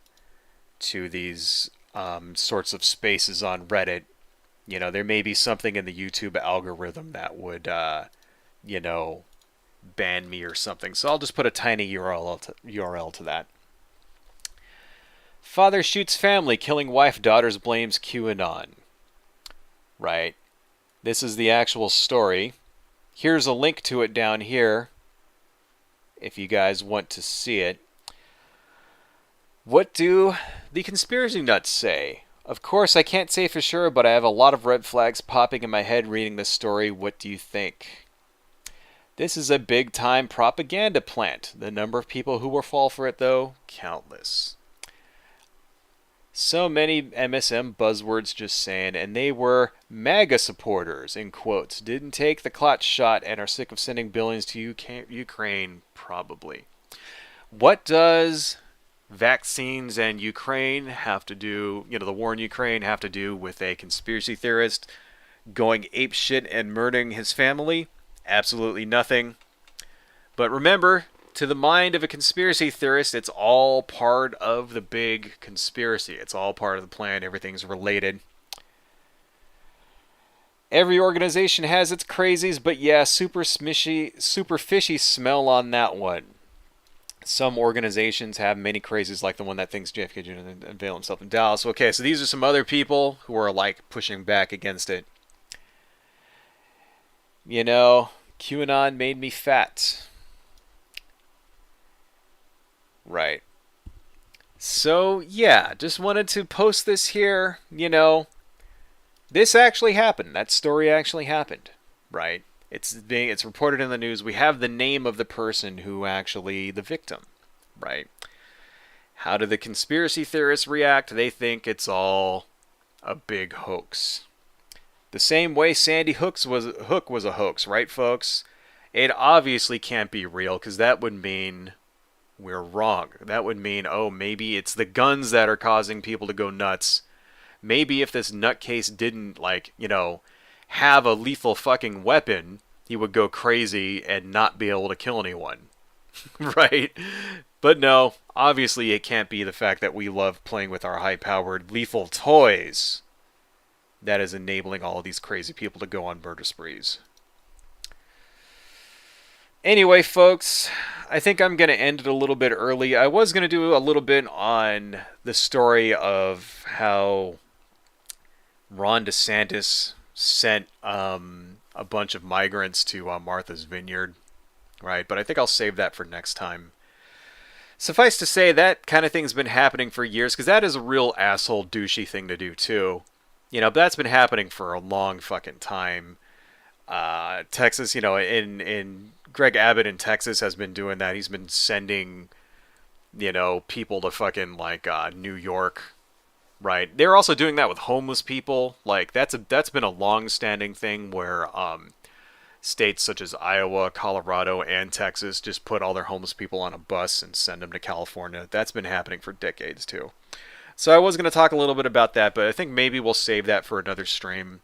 to these sorts of spaces on Reddit. There may be something in the YouTube algorithm that would, ban me or something. So I'll just put a tiny URL to that. Father shoots family, killing wife, daughters, blames QAnon. Right. This is the actual story. Here's a link to it down here, if you guys want to see it. What do the conspiracy nuts say? Of course, I can't say for sure, but I have a lot of red flags popping in my head reading this story. What do you think? This is a big-time propaganda plant. The number of people who will fall for it, though, countless. So many MSM buzzwords just saying, and they were MAGA supporters, in quotes, didn't take the clutch shot and are sick of sending billions to Ukraine, probably. What does vaccines and Ukraine have to do, the war in Ukraine have to do with a conspiracy theorist going apeshit and murdering his family? Absolutely nothing. But remember, to the mind of a conspiracy theorist, it's all part of the big conspiracy. It's all part of the plan. Everything's related. Every organization has its crazies, but yeah, super fishy smell on that one. Some organizations have many crazies, like the one that thinks JFK didn't unveil himself in Dallas. Okay, so these are some other people who are like pushing back against it. QAnon made me fat. Right. So, yeah, just wanted to post this here. This actually happened. That story actually happened. Right. It's reported in the news. We have the name of the person who actually, the victim. Right. How do the conspiracy theorists react? They think it's all a big hoax. The same way Sandy Hook was a hoax, right, folks? It obviously can't be real, because that would mean we're wrong. That would mean, maybe it's the guns that are causing people to go nuts. Maybe if this nutcase didn't, have a lethal fucking weapon, he would go crazy and not be able to kill anyone. Right? But no, obviously it can't be the fact that we love playing with our high-powered lethal toys. that is enabling all of these crazy people to go on murder sprees. Anyway, folks, I think I'm going to end it a little bit early. I was going to do a little bit on the story of how Ron DeSantis sent a bunch of migrants to Martha's Vineyard, right? But I think I'll save that for next time. Suffice to say, that kind of thing's been happening for years, because that is a real asshole douchey thing to do too. But that's been happening for a long fucking time. Texas, in Greg Abbott in Texas has been doing that. He's been sending, people to fucking New York, right? They're also doing that with homeless people. Like that's been a long-standing thing where states such as Iowa, Colorado, and Texas just put all their homeless people on a bus and send them to California. That's been happening for decades too. So I was going to talk a little bit about that, but I think maybe we'll save that for another stream.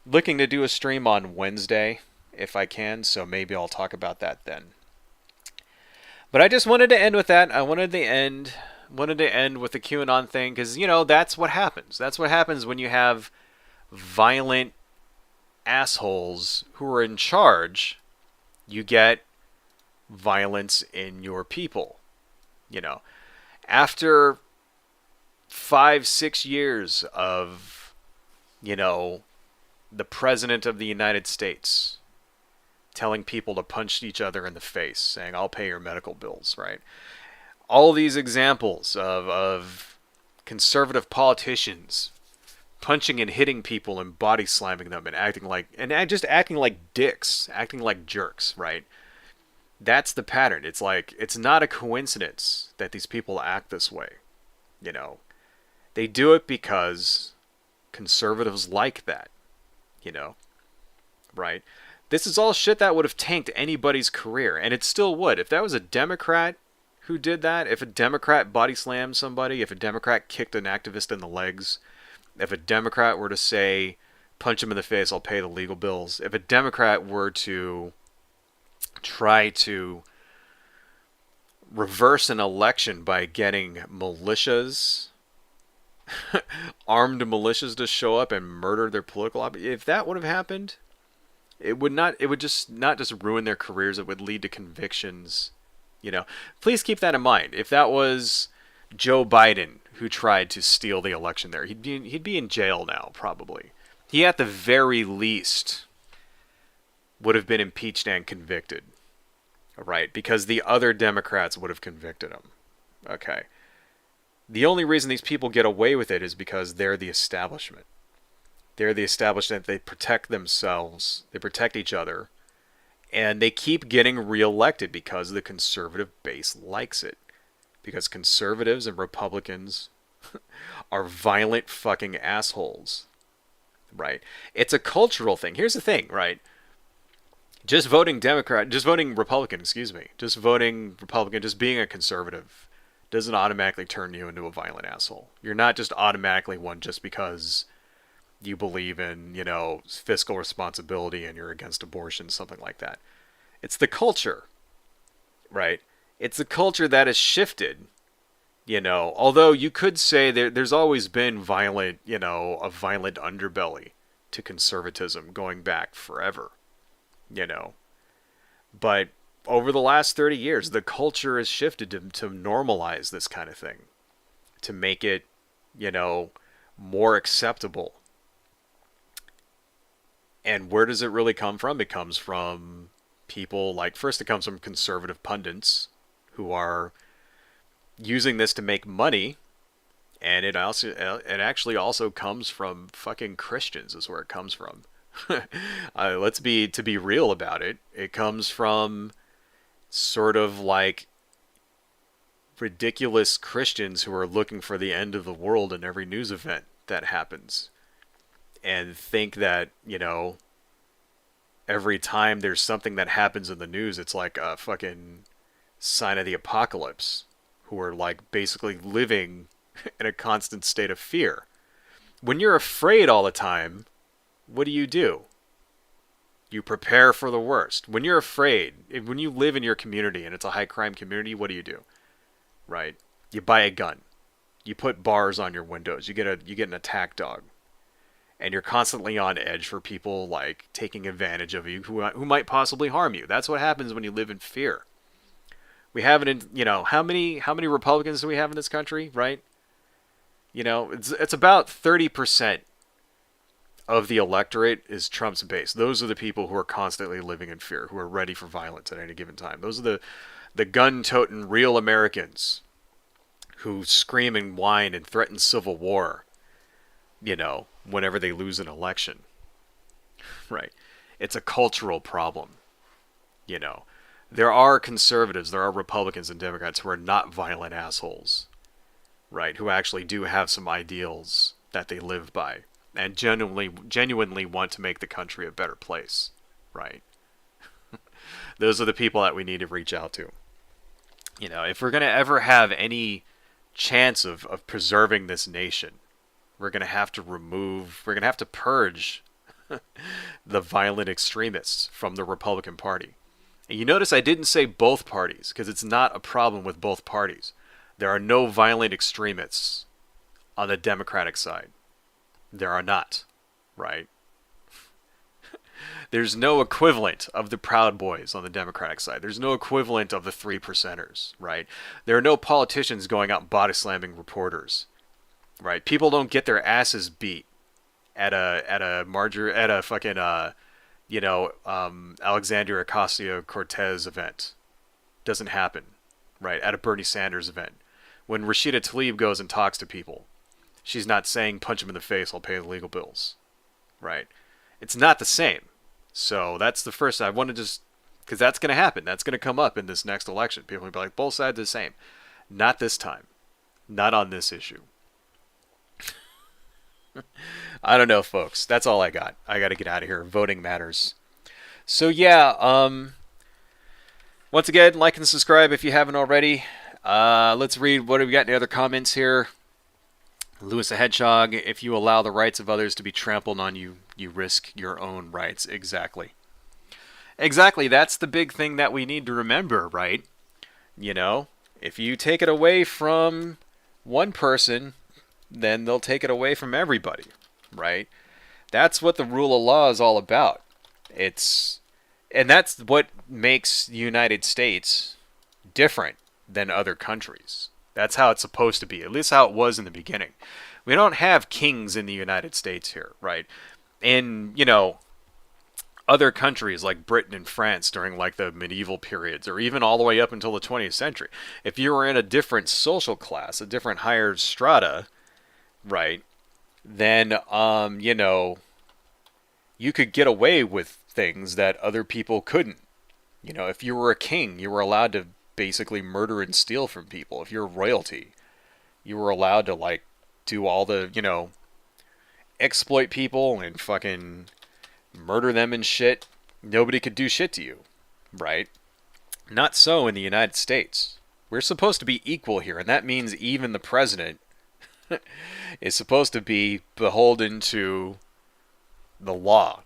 Looking to do a stream on Wednesday if I can, so maybe I'll talk about that then. But I just wanted to end with that. I wanted to end with the QAnon thing, because that's what happens. That's what happens when you have violent assholes who are in charge. You get violence in your people. After 5-6 years of the President of the United States telling people to punch each other in the face, saying, I'll pay your medical bills, right? All these examples of conservative politicians punching and hitting people and body slamming them and acting like dicks, acting like jerks, right? That's the pattern. It's like, it's not a coincidence that these people act this way. They do it because conservatives like that, right? This is all shit that would have tanked anybody's career, and it still would. If that was a Democrat who did that, if a Democrat body slammed somebody, if a Democrat kicked an activist in the legs, if a Democrat were to say, punch him in the face, I'll pay the legal bills, if a Democrat were to try to reverse an election by getting militias, armed militias to show up and murder their political opponent, if that would have happened, it would just not just ruin their careers, it would lead to convictions. Please keep that in mind. If that was Joe Biden who tried to steal the election there, he'd be in jail now, probably. He at the very least would have been impeached and convicted, right? Because the other Democrats would have convicted him. Okay. The only reason these people get away with it is because they're the establishment. They're the establishment. They protect themselves. They protect each other. And they keep getting reelected because the conservative base likes it. Because conservatives and Republicans are violent fucking assholes. Right? It's a cultural thing. Here's the thing, right? Just voting Republican, just being a conservative doesn't automatically turn you into a violent asshole. You're not just automatically one just because you believe in, fiscal responsibility and you're against abortion, something like that. It's the culture, right? It's the culture that has shifted, although you could say there's always been a violent underbelly to conservatism going back forever, But over the last 30 years, the culture has shifted to normalize this kind of thing, to make it, more acceptable. And where does it really come from? It comes from people first it comes from conservative pundits who are using this to make money. And it actually also comes from fucking Christians is where it comes from. To be real about it, it comes from sort of ridiculous Christians who are looking for the end of the world in every news event that happens. And think that, every time there's something that happens in the news, it's like a fucking sign of the apocalypse, who are basically living in a constant state of fear. When you're afraid all the time, what do? You prepare for the worst. When you're afraid, when you live in your community and it's a high crime community, what do? Right? You buy a gun. You put bars on your windows. You get an attack dog. and you're constantly on edge for people like taking advantage of you who might possibly harm you. That's what happens when you live in fear. We have it in, you know, how many Republicans do we have in this country, right? You know, it's about 30% of the electorate is Trump's base. Those are the people who are constantly living in fear, who are ready for violence at any given time. Those are the gun-toting real Americans who scream and whine and threaten civil war, you know, whenever they lose an election. Right. It's a cultural problem, you know. There are conservatives, there are Republicans and Democrats who are not violent assholes, right? Who actually do have some ideals that they live by and genuinely want to make the country a better place, right? Those are the people that we need to reach out to. You know, if we're going to ever have any chance of preserving this nation, we're going to have to purge the violent extremists from the Republican Party. And you notice I didn't say both parties, because it's not a problem with both parties. There are no violent extremists on the Democratic side. There are not, right? There's no equivalent of the Proud Boys on the Democratic side. There's no equivalent of the 3%ers, right? There are no politicians going out and body slamming reporters, right? People don't get their asses beat at a Alexandria Ocasio-Cortez event. Doesn't happen, right? At a Bernie Sanders event. When Rashida Tlaib goes and talks to people, she's not saying punch him in the face, I'll pay the legal bills, right? It's not the same. So that's the first, I want to just, because that's going to happen. That's going to come up in this next election. People will be like, both sides are the same. Not this time. Not on this issue. I don't know, folks. That's all I got. I got to get out of here. Voting matters. So yeah, once again, like and subscribe if you haven't already. Let's read, what have we got? Any other comments here? Lewis the Hedgehog, if you allow the rights of others to be trampled on you, you risk your own rights. Exactly. Exactly. That's the big thing that we need to remember, right? You know, if you take it away from one person, then they'll take it away from everybody, right? That's what the rule of law is all about. And that's what makes the United States different than other countries. That's how it's supposed to be, at least how it was in the beginning. We don't have kings in the United States here, right? In, you know, other countries like Britain and France during like the medieval periods, or even all the way up until the 20th century, if you were in a different social class, a different higher strata, right, then, you know, you could get away with things that other people couldn't. You know, if you were a king, you were allowed to basically murder and steal from people. If you're royalty, you were allowed to, like, do all the, you know, exploit people and fucking murder them and shit. Nobody could do shit to you, right? Not so in the United States. We're supposed to be equal here, and that means even the president is supposed to be beholden to the law,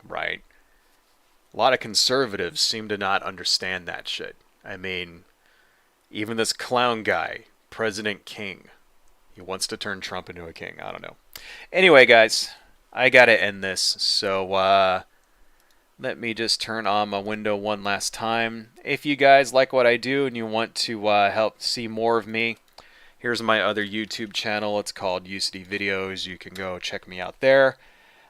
right? A lot of conservatives seem to not understand that shit. I mean, even this clown guy, President King, he wants to turn Trump into a king. I don't know. Anyway, guys, I gotta end this. So, let me just turn on my window one last time. If you guys like what I do and you want to help see more of me, here's my other YouTube channel. It's called UCD Videos. You can go check me out there.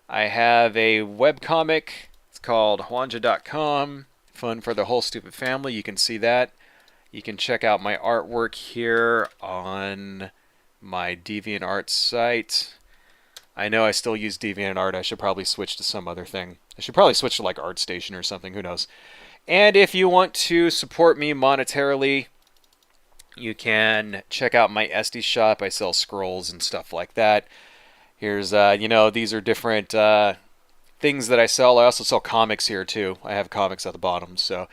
I have a webcomic. It's called Juanja.com. Fun for the whole stupid family. You can see that. You can check out my artwork here on my DeviantArt site. I know I still use DeviantArt. I should probably switch to some other thing. I should probably switch to like ArtStation or something. Who knows? And if you want to support me monetarily, you can check out my Etsy shop. I sell scrolls and stuff like that. Here's, you know, these are different things that I sell. I also sell comics here too. I have comics at the bottom. So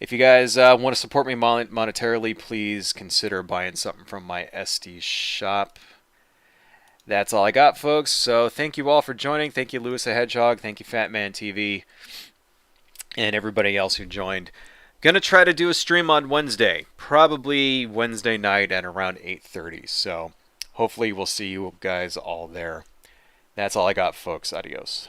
if you guys want to support me monetarily, please consider buying something from my Etsy shop. That's all I got, folks. So thank you all for joining. Thank you, Lewis the Hedgehog. Thank you, Fat Man TV. And everybody else who joined. Gonna try to do a stream on Wednesday. Probably Wednesday night at around 8:30. So hopefully we'll see you guys all there. That's all I got, folks. Adios.